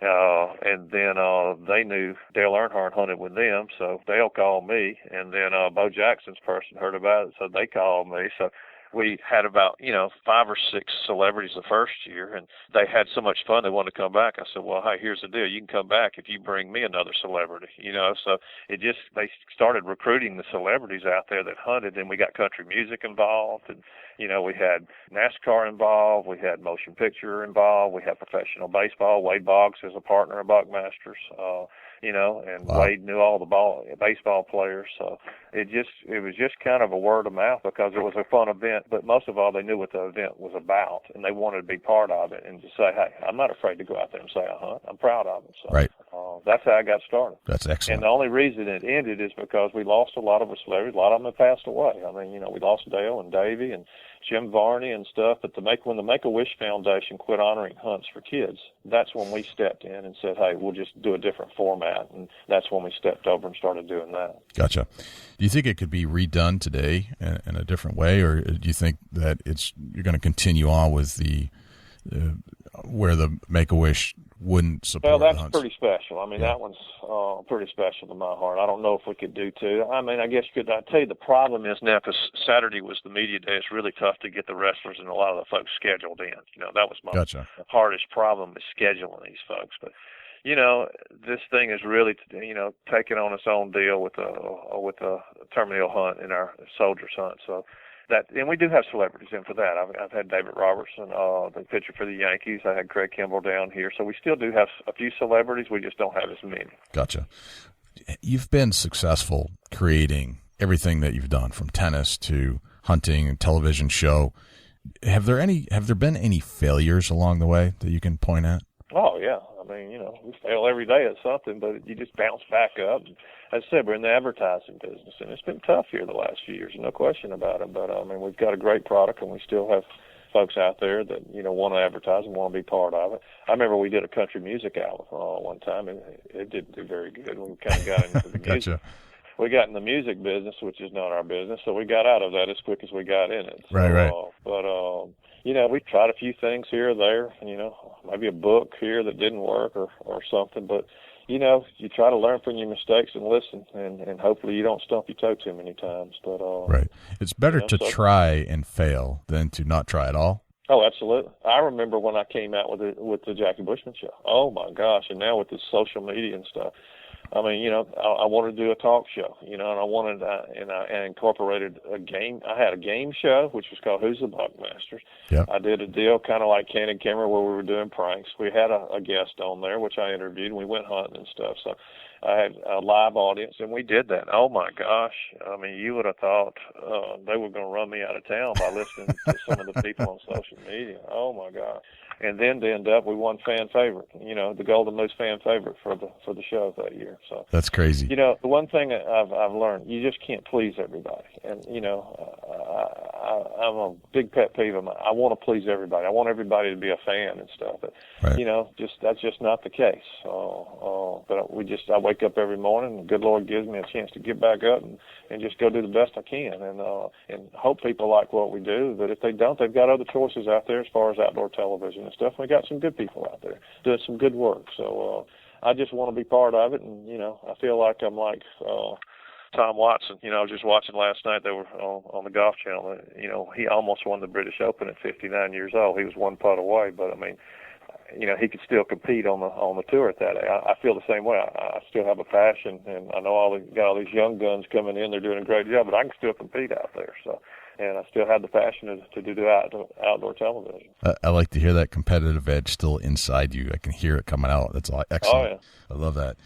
And then they knew Dale Earnhardt hunted with them, so Dale called me, and then Bo Jackson's person heard about it, so they called me. So we had about, 5 or 6 celebrities the first year, and they had so much fun they wanted to come back. I said, well, hey, here's the deal. You can come back if you bring me another celebrity, So they started recruiting the celebrities out there that hunted, and we got country music involved, and, we had NASCAR involved, we had motion picture involved, we had professional baseball. Wade Boggs is a partner of Buckmasters, and wow. Wade knew all the baseball players. So it was just kind of a word of mouth, because it was a fun event, but most of all, they knew what the event was about, and they wanted to be part of it and just say, hey, I'm not afraid to go out there and say I hunt. I'm proud of it. So right. That's how I got started. That's excellent. And the only reason it ended is because we lost a lot of our celebrities. A lot of them have passed away. I mean, we lost Dale and Davey and Jim Varney and stuff, but when the Make-A-Wish Foundation quit honoring hunts for kids, that's when we stepped in and said, hey, we'll just do a different format, and that's when we stepped over and started doing that. Gotcha. Do you think it could be redone today in a different way, or do you think that you're going to continue on with the where the Make-A-Wish wouldn't support Well, that's the hunts? pretty special. I mean, That one's pretty special to my heart. I don't know if we could do two. I mean, I guess I tell you the problem is now, because Saturday was the media day, it's really tough to get the wrestlers and a lot of the folks scheduled in. That was my hardest problem, is scheduling these folks. But this thing is really, taking on its own deal with a terminal hunt in our soldiers hunt. So and we do have celebrities in for that. I've had David Robertson, the pitcher for the Yankees. I had Craig Kimball down here. So we still do have a few celebrities. We just don't have as many. Gotcha. You've been successful creating everything that you've done, from tennis to hunting and television show. Have there been any failures along the way that you can point at? Oh, yeah. I mean, we fail every day at something, but you just bounce back up. As I said, we're in the advertising business, and it's been tough here the last few years, no question about it. But, we've got a great product, and we still have folks out there that, want to advertise and want to be part of it. I remember we did a country music album one time, and it didn't do very good. We kind of got into the music. Gotcha. We got in the music business, which is not our business, so we got out of that as quick as we got in it. So, right. But, we tried a few things here or there, maybe a book here that didn't work or something. But, you try to learn from your mistakes and listen, and hopefully you don't stump your toe too many times. But right. It's better to try and fail than to not try at all. Oh, absolutely. I remember when I came out with the Jackie Bushman show. Oh, my gosh. And now with the social media and stuff. I mean, I wanted to do a talk show, and I incorporated a game. I had a game show, which was called Who's the Buckmasters? Yep. I did a deal kind of like Candid Camera, where we were doing pranks. We had a guest on there, which I interviewed, and we went hunting and stuff. So I had a live audience, and we did that. Oh, my gosh. I mean, you would have thought they were going to run me out of town by listening to some of the people on social media. Oh, my gosh. And then to end up, we won fan favorite, the Golden Moose fan favorite for the show that year. So that's crazy. The one thing I've learned, you just can't please everybody. And, I'm a big pet peeve. I want to please everybody. I want everybody to be a fan and stuff. But right. That's just not the case. But I wake up every morning, and the good Lord gives me a chance to get back up and just go do the best I can, and hope people like what we do. But if they don't, they've got other choices out there as far as outdoor television and stuff. We got some good people out there doing some good work. So I just want to be part of it, and I feel like I'm like Tom Watson. I was just watching last night. They were on the Golf Channel. He almost won the British Open at 59 years old. He was one putt away, but I mean, he could still compete on the tour at that age. I feel the same way. I still have a passion, and I know got all these young guns coming in. They're doing a great job, but I can still compete out there. So. And I still have the passion to do the outdoor television. I like to hear that competitive edge still inside you. I can hear it coming out. That's excellent. Oh, yeah. I love that.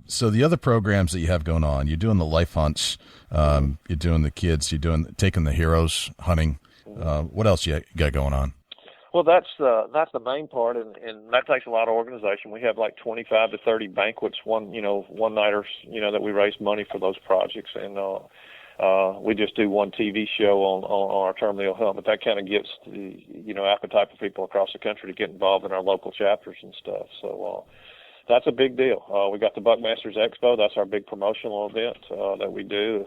So the other programs that you have going on, you're doing the life hunts, you're doing the kids, taking the heroes hunting. What else you got going on? Well, that's the main part, and that takes a lot of organization. We have like 25 to 30 banquets, one-nighters, that we raise money for those projects, and we just do one TV show on our terminal hunt, but that kind of gets the appetite for people across the country to get involved in our local chapters and stuff. So that's a big deal. We got the Buckmasters Expo. That's our big promotional event that we do.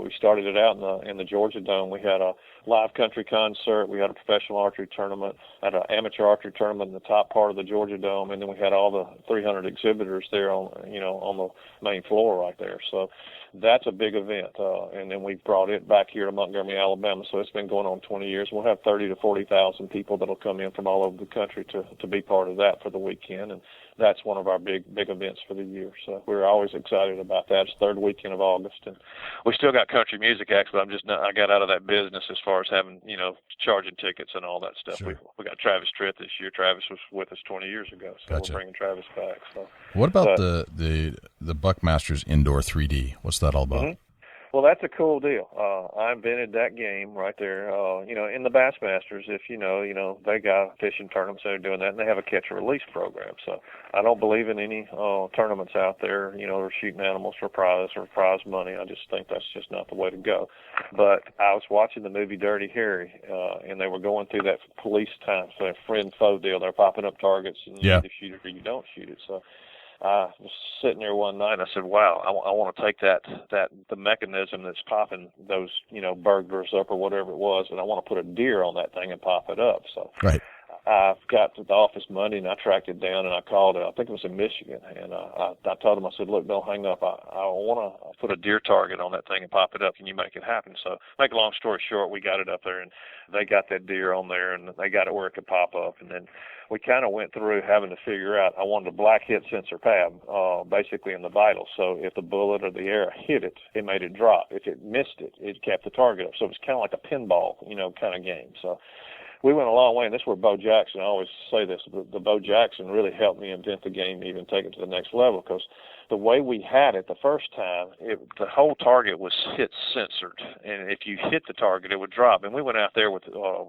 We started it out in the Georgia Dome. We had a live country concert. We had a professional archery tournament, had an amateur archery tournament in the top part of the Georgia Dome, and then we had all the 300 exhibitors there on the main floor right there. So that's a big event, and then we brought it back here to Montgomery, Alabama. So it's been going on 20 years. We'll have 30 to 40,000 people that'll come in from all over the country to be part of that for the weekend, and that's one of our big events for the year. So we're always excited about that. It's the third weekend of August, and we still got country music acts, but I got out of that business as far as having charging tickets and all that stuff. Sure. We got Travis Tritt this year. Travis was with us 20 years ago, so Gotcha. We're bringing Travis back. So what about the Buckmasters Indoor 3D? What's that all about? Mm-hmm. Well, that's a cool deal. I invented that game right there. In the Bassmasters, if they got fishing tournaments that are doing that, and they have a catch and release program. So I don't believe in any tournaments out there, or shooting animals for prize or prize money. I just think that's just not the way to go. But I was watching the movie Dirty Harry, and they were going through that police time, so that friend foe deal. They're popping up targets, and you either shoot it or you don't shoot it. So I was sitting there one night and I said, wow, I want to take the mechanism that's popping those, burglars up or whatever it was, and I want to put a deer on that thing and pop it up. So right. I got to the office Monday and I tracked it down and I called it. I think it was in Michigan. And I told him, I said, look, don't hang up. I want to put a deer target on that thing and pop it up. Can you make it happen? So make a long story short, we got it up there and they got that deer on there and they got it where it could pop up. And then we kind of went through having to figure out, I wanted a black hit sensor pad, basically in the vitals. So if the bullet or the arrow hit it, it made it drop. If it missed it, it kept the target up. So it was kind of like a pinball, kind of game. So we went a long way, and this is where Bo Jackson, I always say this, the Bo Jackson really helped me invent the game, even take it to the next level, because the way we had it the first time, the whole target was hit censored, and if you hit the target, it would drop. And we went out there with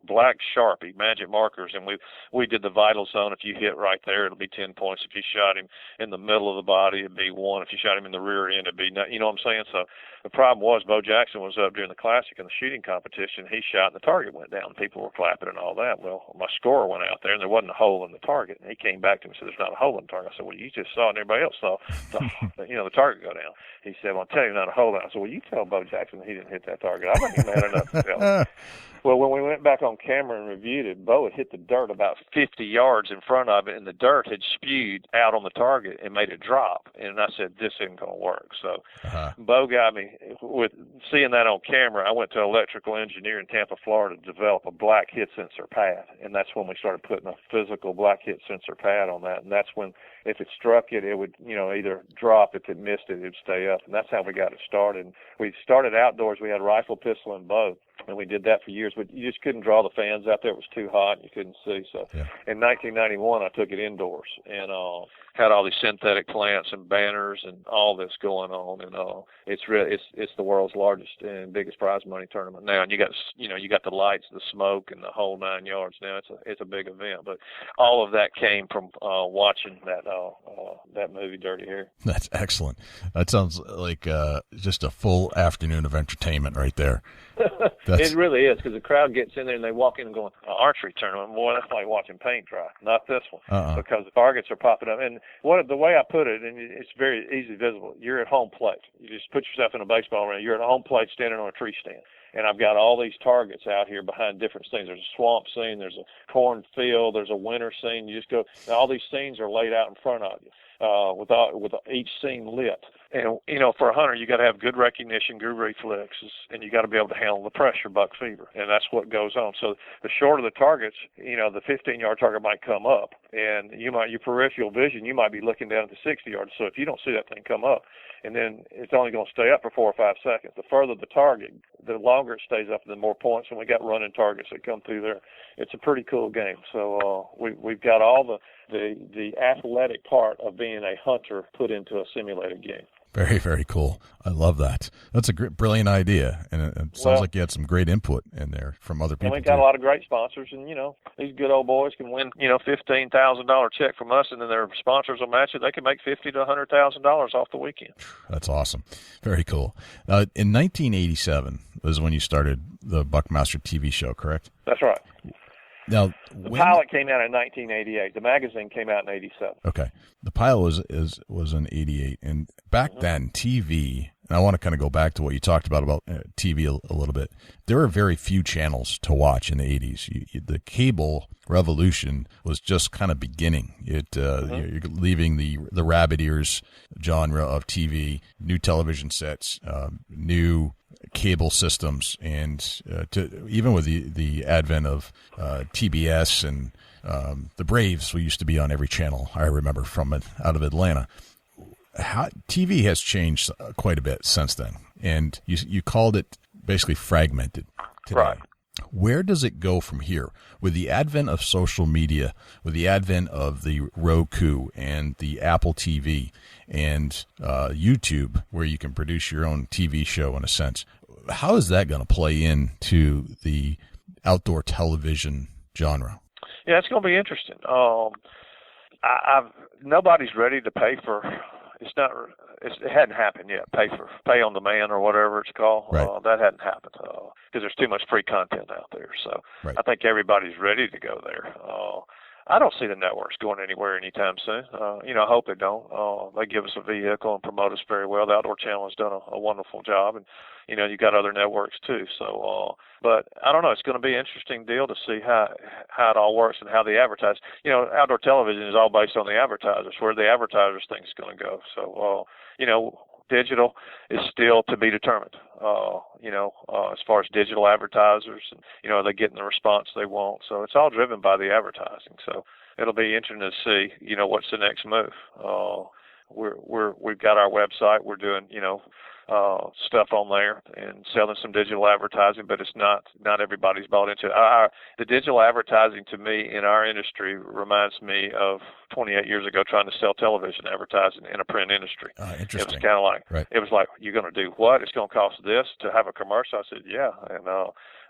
black Sharpie magic markers, and we did the vital zone. If you hit right there, it'll be 10 points. If you shot him in the middle of the body, it'd be 1. If you shot him in the rear end, it'd be 9. You know what I'm saying? So the problem was Bo Jackson was up during the Classic in the shooting competition. He shot, and the target went down. People were clapping and all that. Well, my scorer went out there, and there wasn't a hole in the target. And he came back to me and said, there's not a hole in the target. I said, well, you just saw it, and everybody else saw the target go down. He said, well, I'm telling you, not a hole in it. I said, well, you tell Bo Jackson that he didn't hit that target. I wasn't even mad enough to tell him. Well, when we went back on camera and reviewed it, Bo had hit the dirt about 50 yards in front of it, and the dirt had spewed out on the target and made it drop. And I said, this isn't going to work. So Bo got me with seeing that on camera. I went to an electrical engineer in Tampa, Florida, to develop a black hit sensor pad. And that's when we started putting a physical black hit sensor pad on that. And that's when, if it struck it, it would, either drop. If it missed it, it would stay up. And that's how we got it started. And we started outdoors. We had rifle, pistol, and bow. And we did that for years, but you just couldn't draw the fans out there. It was too hot, and you couldn't see. So in 1991, I took it indoors and had all these synthetic plants and banners and all this going on. And it's the world's largest and biggest prize money tournament now. And you got the lights, the smoke, and the whole 9 yards. Now it's a big event. But all of that came from watching that movie Dirty Harry. That's excellent. That sounds like just a full afternoon of entertainment right there. It really is, because the crowd gets in there and they walk in and go, archery tournament, boy, that's like watching paint dry. Not this one, because the targets are popping up. And the way I put it, and it's very easy visible, you're at home plate. You just put yourself in a baseball arena. You're at a home plate standing on a tree stand. And I've got all these targets out here behind different scenes. There's a swamp scene, there's a cornfield, there's a winter scene. You just go, and all these scenes are laid out in front of you, with each scene lit. And, for a hunter, you got to have good recognition, good reflexes, and you got to be able to handle the pressure, buck fever. And that's what goes on. So the shorter the targets, the 15-yard target might come up, and your peripheral vision, you might be looking down at the 60-yard. So if you don't see that thing come up, and then it's only going to stay up for 4 or 5 seconds. The further the target, the longer it stays up, the more points. And we got running targets that come through there. It's a pretty cool game. So we've got all the athletic part of being a hunter put into a simulated game. Very, very cool. I love that. That's a brilliant idea, and it sounds like you had some great input in there from other people. And we've got a lot of great sponsors, and these good old boys can win $15,000 check from us, and then their sponsors will match it. They can make $50,000 to $100,000 off the weekend. That's awesome. Very cool. In 1987 was when you started the Buckmaster TV show, correct? That's right. Now, the pilot came out in 1988. The magazine came out in 87. Okay. The pilot was in 88. And back then, TV, and I want to kind of go back to what you talked about TV a little bit. There were very few channels to watch in the 80s. The cable revolution was just kind of beginning. You're leaving the rabbit ears genre of TV, new television sets, new cable systems, and even with the advent of TBS and the Braves, we used to be on every channel. I remember out of Atlanta. TV has changed quite a bit since then, and you called it basically fragmented today. Right. Where does it go from here? With the advent of social media, with the advent of the Roku and the Apple TV and YouTube, where you can produce your own TV show in a sense, how is that going to play into the outdoor television genre? Yeah, it's going to be interesting. Nobody's ready to pay for. It hadn't happened yet. Pay on demand or whatever it's called. Right. That hadn't happened because there's too much free content out there. So right. I think everybody's ready to go there. I don't see the networks going anywhere anytime soon. I hope they don't. They give us a vehicle and promote us very well. The Outdoor Channel has done a wonderful job, and you got other networks too. So, but I don't know. It's going to be an interesting deal to see how it all works and how they advertise. Outdoor television is all based on the advertisers. Where the advertisers think it's going to go. So, digital is still to be determined. As far as digital advertisers, and are they getting the response they want? So it's all driven by the advertising. So it'll be interesting to see, what's the next move. We've got our website. We're doing, stuff on there and selling some digital advertising, but it's not everybody's bought into it. The digital advertising to me in our industry reminds me of 28 years ago trying to sell television advertising in a print industry. Interesting. It was kind of like, right. It was like, you're going to do what? It's going to cost this to have a commercial? I said, yeah. And,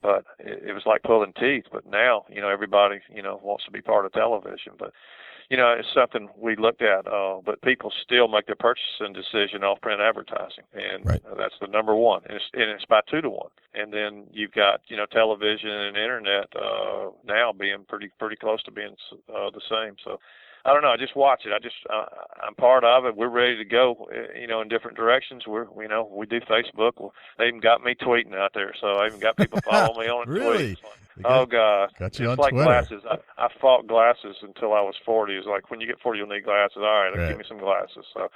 but it was like pulling teeth. But now, everybody, wants to be part of television. But, it's something we looked at, but people still make their purchasing decision off print advertising, and right. That's the number one, and it's by 2 to 1. And then you've got, television and internet now being pretty close to being the same. So I don't know. I just watch it. I'm part of it. We're ready to go, in different directions. We do Facebook. They even got me tweeting out there, so I even got people following me on Really? tweets. Oh, God. Got you it's on like Twitter. Glasses. I fought glasses until I was 40. It's like, when you get 40, you'll need glasses. All right, Right. give me some glasses. So,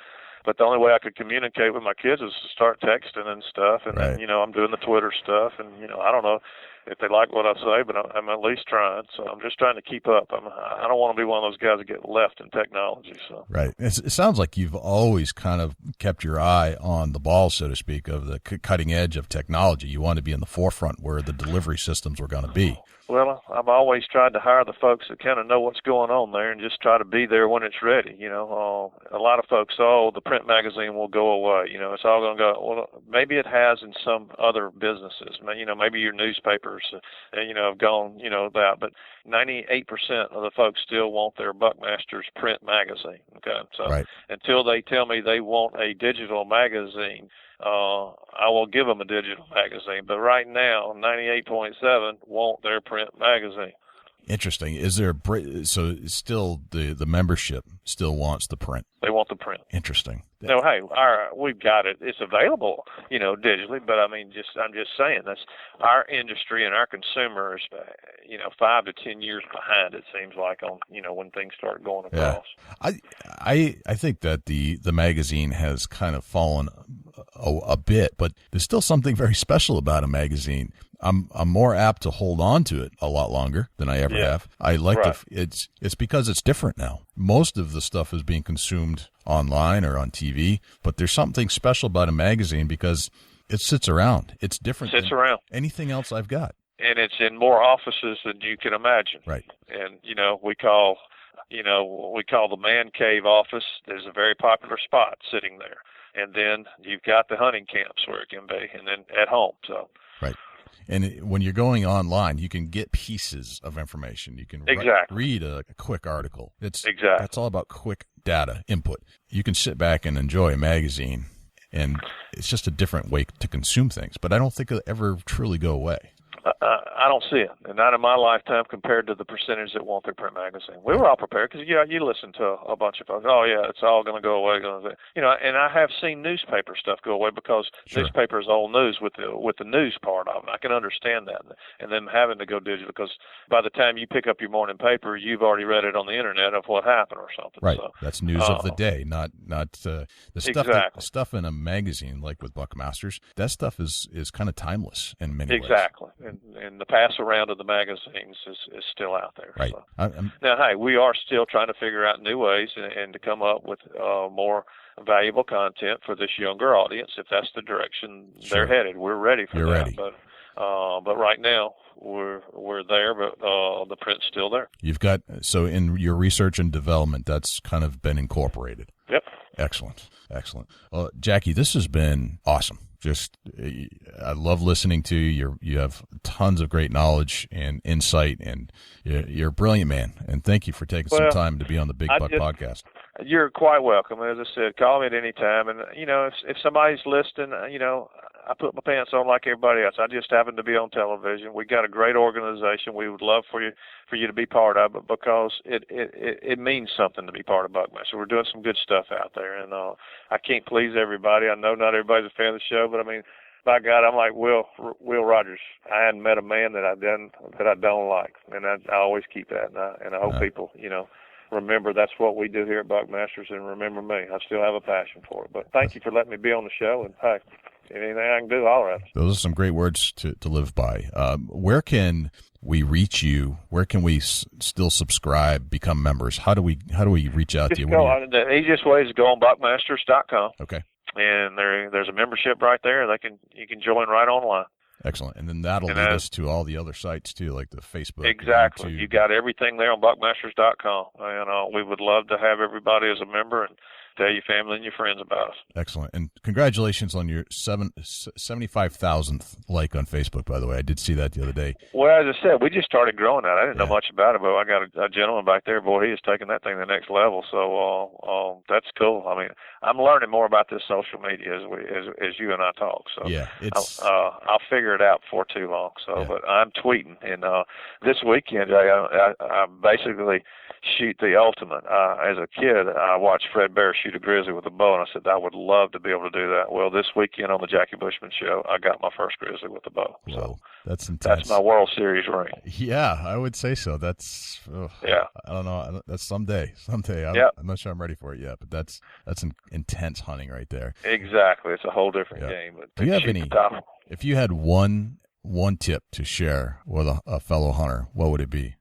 but the only way I could communicate with my kids is to start texting and stuff. And Right. then, I'm doing the Twitter stuff. And, I don't know if they like what I say, but I'm at least trying. So I'm just trying to keep up. I don't want to be one of those guys that get left in technology. So Right. It sounds like you've always kind of kept your eye on the ball, so to speak, of the cutting edge of technology. You want to be in the forefront where the delivery systems were going to be. Well, I've always tried to hire the folks that kind of know what's going on there and just try to be there when it's ready. A lot of folks, the print magazine will go away. It's all going to go. Well, maybe it has in some other businesses. Maybe your newspapers, have gone, that. But 98% of the folks still want their Buckmasters print magazine. Okay, so Right. until they tell me they want a digital magazine, I will give them a digital magazine. But right now, 98.7 want their print magazine. Interesting. Is there so still the membership still wants the print? They want the print. Interesting. No, hey, we've got it. It's available, digitally. But I mean, I'm just saying that's our industry and our consumers, 5 to 10 years behind. It seems like on when things start going across. Yeah. I think that the magazine has kind of fallen a bit, but there's still something very special about a magazine. I'm more apt to hold on to it a lot longer than I ever have. I like it's because it's different now. Most of the stuff is being consumed online or on TV, but there's something special about a magazine because it sits around. It's different than anything else I've got. And it's in more offices than you can imagine. Right. And we call the man cave office. There's a very popular spot sitting there. And then you've got the hunting camps where it can be, and then at home. So right. And when you're going online, you can get pieces of information. You can read a quick article. That's all about quick data input. You can sit back and enjoy a magazine, and it's just a different way to consume things. But I don't think it'll ever truly go away. I don't see it, and not in my lifetime compared to the percentage that want their print magazine. We were all prepared because you listen to a bunch of folks. Oh yeah, it's all going to go away. And I have seen newspaper stuff go away because newspaper is old news with the news part of it. I can understand that, and them having to go digital because by the time you pick up your morning paper, you've already read it on the internet of what happened or something. Right, so, that's news of the day, not the stuff. The stuff in a magazine like with Buckmasters. That stuff is kind of timeless in many ways. Exactly. And the pass around of the magazines is still out there. Right. So. Now, hey, we are still trying to figure out new ways and to come up with more valuable content for this younger audience. If that's the direction they're headed, we're ready for that. Ready. But right now we're there, but the print's still there. You've got in your research and development, that's kind of been incorporated. Yep. Excellent. Well, Jackie, this has been awesome. I love listening to you. You have tons of great knowledge and insight, and you're a brilliant man. And thank you for taking some time to be on the Big Buck Podcast. You're quite welcome. As I said, call me at any time. And, if somebody's listening, I put my pants on like everybody else. I just happen to be on television. We got a great organization. We would love for you to be part of it because it means something to be part of Buckmaster. We're doing some good stuff out there, and I can't please everybody. I know not everybody's a fan of the show, but I mean, by God, I'm like Will Rogers. I hadn't met a man that I don't like, and I always keep that, and I hope people, remember that's what we do here at Buckmasters, and remember me. I still have a passion for it. But thank you for letting me be on the show, and hey, anything I can do, all right. Those are some great words to live by. Where can we reach you? Where can we still subscribe, become members? How do we reach out to you? The easiest way is to go on Buckmasters.com. Okay. And there's a membership right there. You can join right online. Excellent. And then that'll lead us to all the other sites too, like the Facebook. Exactly. You got everything there on Buckmasters.com. And we would love to have everybody as a member and tell your family and your friends about us. Excellent. And congratulations on your 75,000th like on Facebook, by the way. I did see that the other day. Well, as I said, we just started growing that. I didn't know much about it, but I got a gentleman back there. Boy, he is taking that thing to the next level. So that's cool. I mean, I'm learning more about this social media as you and I talk. So yeah, I'll figure it out before too long. So, but I'm tweeting, and this weekend I basically shoot the ultimate. As a kid, I watched Fred Bear shoot a grizzly with a bow, and I said I would love to be able to do that. Well, this weekend on the Jackie Bushman show, I got my first grizzly with a bow. Whoa, so that's intense. That's my World Series ring. Yeah, I would say so. That's I don't know. That's someday. I'm not sure I'm ready for it yet, but that's intense hunting right there. Exactly, it's a whole different game. But do you have any? If you had one tip to share with a fellow hunter, what would it be?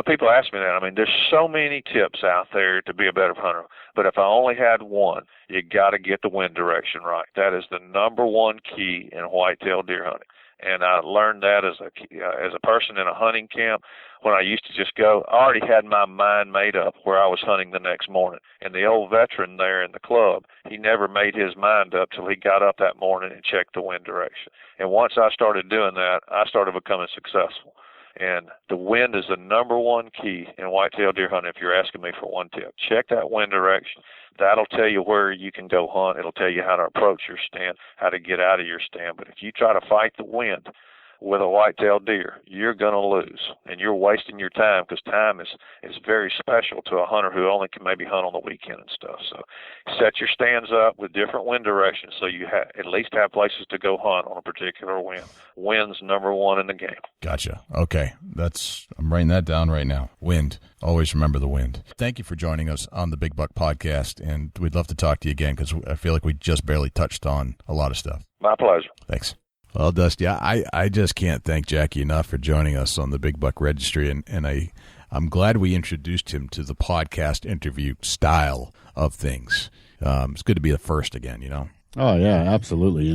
People ask me that. I mean, there's so many tips out there to be a better hunter. But if I only had one, you got to get the wind direction right. That is the number one key in whitetail deer hunting. And I learned that as a person in a hunting camp when I used to just go. I already had my mind made up where I was hunting the next morning. And the old veteran there in the club, he never made his mind up till he got up that morning and checked the wind direction. And once I started doing that, I started becoming successful. And the wind is the number one key in whitetail deer hunting. If you're asking me for one tip, check that wind direction. That'll tell you where you can go hunt. It'll tell you how to approach your stand, how to get out of your stand. But if you try to fight the wind with a whitetail deer, you're going to lose, and you're wasting your time, because time is very special to a hunter who only can maybe hunt on the weekend and stuff. So set your stands up with different wind directions so you at least have places to go hunt on a particular wind. Wind's number one in the game. Gotcha. Okay. I'm writing that down right now. Wind. Always remember the wind. Thank you for joining us on the Big Buck Podcast, and we'd love to talk to you again, because I feel like we just barely touched on a lot of stuff. My pleasure. Thanks. Well, Dusty, I just can't thank Jackie enough for joining us on the Big Buck Registry, and I'm glad we introduced him to the podcast interview style of things. It's good to be the first again, you know? Oh, yeah, absolutely.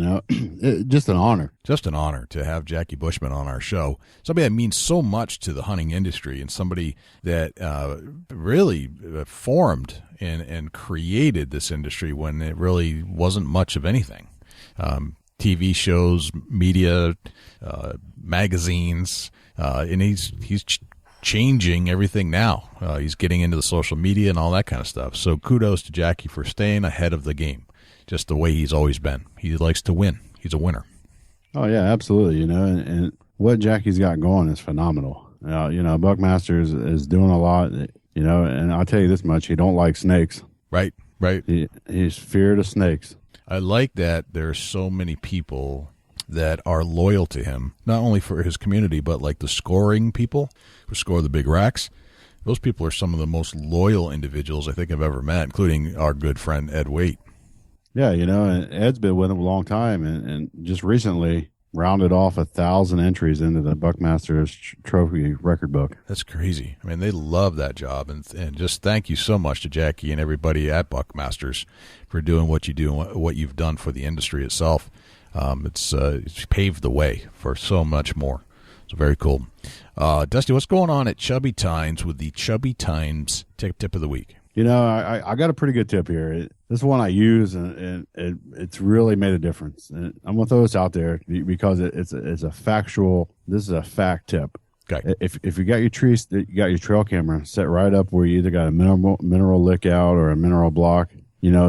Just an honor. Just an honor to have Jackie Bushman on our show. Somebody that means so much to the hunting industry, and somebody that really formed and created this industry when it really wasn't much of anything. TV shows, media, magazines, and he's changing everything now. He's getting into the social media and all that kind of stuff. So kudos to Jackie for staying ahead of the game, just the way he's always been. He likes to win. He's a winner. Oh, yeah, absolutely. And what Jackie's got going is phenomenal. Buckmasters is doing a lot, and I'll tell you this much, he don't like snakes. Right. He's feared of snakes. I like that there's so many people that are loyal to him, not only for his community, but like the scoring people who score the big racks. Those people are some of the most loyal individuals I think I've ever met, including our good friend Ed Waite. Yeah, and Ed's been with him a long time, and just recently rounded off 1,000 entries into the Buckmasters trophy record book. That's crazy. I mean, they love that job, and just thank you so much to Jackie and everybody at Buckmasters for doing what you do and what you've done for the industry itself. It's paved the way for so much more. It's very cool. Dusty, what's going on at Chubby Tines with the Chubby Tines tip of the week? I got a pretty good tip here. This is one I use, and it's really made a difference. And I'm going to throw this out there because it's a factual. This is a fact tip. Okay. If you got your trees, you got your trail camera set right up where you either got a mineral lick out or a mineral block.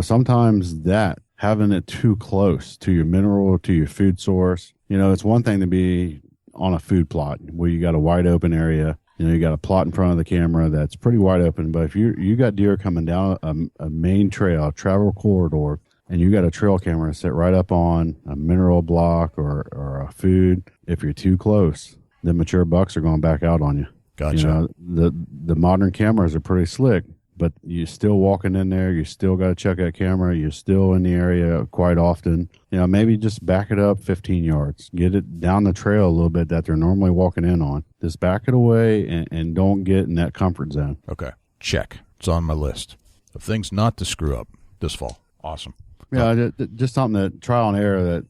Sometimes that having it too close to your mineral, to your food source. It's one thing to be on a food plot where you got a wide open area. You got a plot in front of the camera that's pretty wide open. But if you got deer coming down a main trail, a travel corridor, and you got a trail camera set right up on a mineral block or a food, if you're too close, the mature bucks are going back out on you. Gotcha. The modern cameras are pretty slick, but you're still walking in there. You still got to check that camera. You're still in the area quite often. Maybe just back it up 15 yards. Get it down the trail a little bit that they're normally walking in on. Just back it away and don't get in that comfort zone. Okay. Check. It's on my list of things not to screw up this fall. Awesome. Yeah, just something that trial and error that,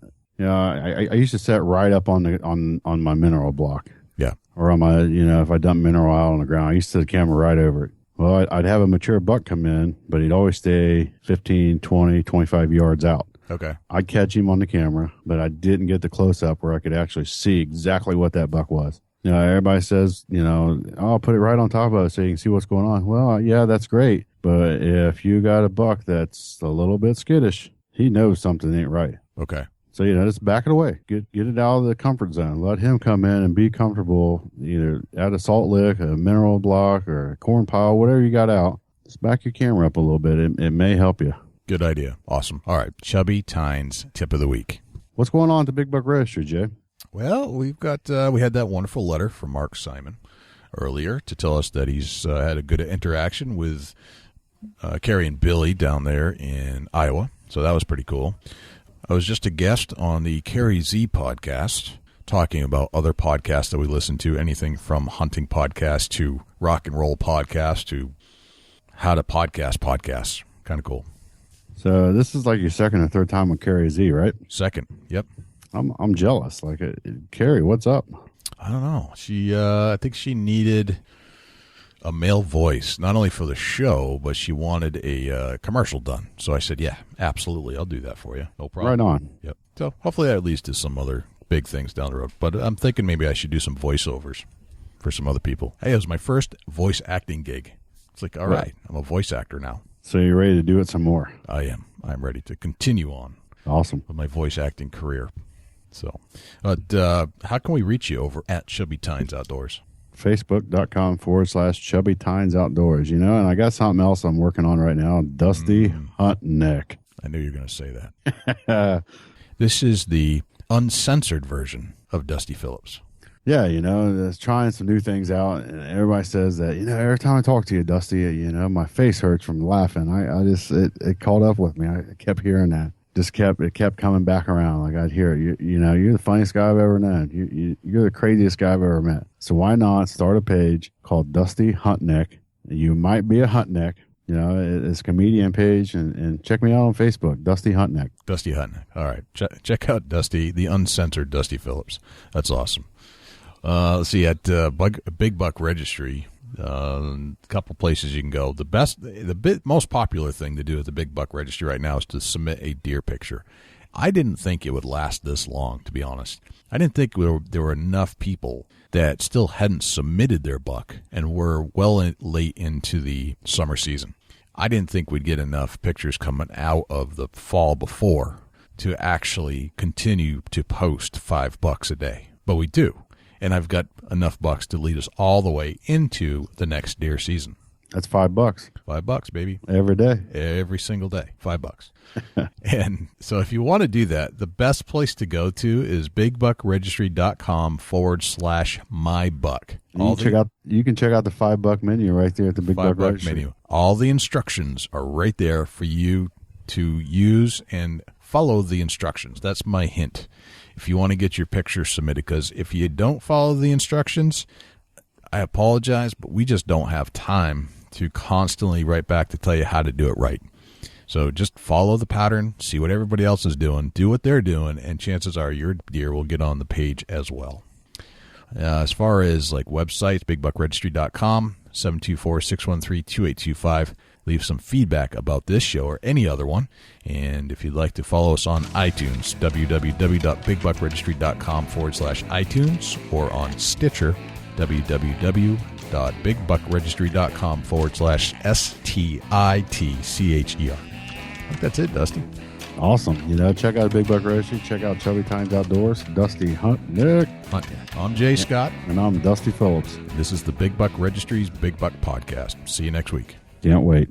I used to set right up on my mineral block. Yeah. Or on my, if I dump mineral out on the ground, I used to set the camera right over it. Well, I'd have a mature buck come in, but he'd always stay 15, 20, 25 yards out. Okay. I'd catch him on the camera, but I didn't get the close-up where I could actually see exactly what that buck was. Everybody says, I'll put it right on top of it so you can see what's going on. Well, yeah, that's great. But if you got a buck that's a little bit skittish, he knows something ain't right. Okay. So, just back it away. Get it out of the comfort zone. Let him come in and be comfortable, either at a salt lick, a mineral block, or a corn pile, whatever you got out. Just back your camera up a little bit. It may help you. Good idea. Awesome. All right. Chubby Tines tip of the week. What's going on at the Big Buck Registry, Jay? Well, we had that wonderful letter from Mark Simon earlier to tell us that he's had a good interaction with Carrie and Billy down there in Iowa. So that was pretty cool. I was just a guest on the Carrie Z podcast, talking about other podcasts that we listen to, anything from hunting podcasts to rock and roll podcasts to how to podcasts. Kind of cool. So this is like your second or third time with Carrie Z, right? Second. Yep. I'm jealous. Like, Carrie, what's up? I don't know. She, I think she needed a male voice, not only for the show, but she wanted a commercial done. So I said, yeah, absolutely. I'll do that for you. No problem. Right on. Yep. So hopefully that at least is some other big things down the road. But I'm thinking maybe I should do some voiceovers. for some other people. Hey, it was my first voice acting gig. It's like, all right, I'm a voice actor now. So you're ready to do it some more? I am. I'm ready to continue on. Awesome. With my voice acting career. So, but how can we reach you over at Chubby Tines Outdoors? Facebook.com/Chubby Tines Outdoors. And I got something else I'm working on right now. Dusty Hunt Neck. I knew you were going to say that. This is the uncensored version of Dusty Phillips. Yeah, just trying some new things out, and everybody says that, every time I talk to you, Dusty, my face hurts from laughing. It caught up with me. I kept hearing that. It kept coming back around. Like I'd hear it. You're the funniest guy I've ever known. You're the craziest guy I've ever met. So why not start a page called Dusty Hunt Neck? You might be a hunt neck. It's a comedian page, and check me out on Facebook, Dusty Hunt Neck. Dusty Hunt Neck. All right. Check out Dusty, the uncensored Dusty Phillips. That's awesome. Let's see, at Big Buck Registry, a couple places you can go. The most popular thing to do at the Big Buck Registry right now is to submit a deer picture. I didn't think it would last this long, to be honest. I didn't think there were enough people that still hadn't submitted their buck and were late into the summer season. I didn't think we'd get enough pictures coming out of the fall before to actually continue to post 5 bucks a day. But we do. And I've got enough bucks to lead us all the way into the next deer season. That's $5. $5, baby. Every day. Every single day. $5. And so if you want to do that, the best place to go to is bigbuckregistry.com/mybuck. You can check out the $5 menu right there at the Big Buck Registry. Menu. All the instructions are right there for you to use and follow the instructions. That's my hint. If you want to get your picture submitted, because if you don't follow the instructions, I apologize, but we just don't have time to constantly write back to tell you how to do it right. So just follow the pattern, see what everybody else is doing, do what they're doing, and chances are your deer will get on the page as well. As far as like websites, bigbuckregistry.com, 724-613-2825. Leave some feedback about this show or any other one. And if you'd like to follow us on iTunes, www.bigbuckregistry.com/iTunes, or on Stitcher, www.bigbuckregistry.com/STITCHER. I think that's it, Dusty. Awesome. Check out Big Buck Registry. Check out Chubby Tines Outdoors. Dusty Hunt Neck. I'm Jay Scott. And I'm Dusty Phillips. This is the Big Buck Registry's Big Buck Podcast. See you next week. Can't wait.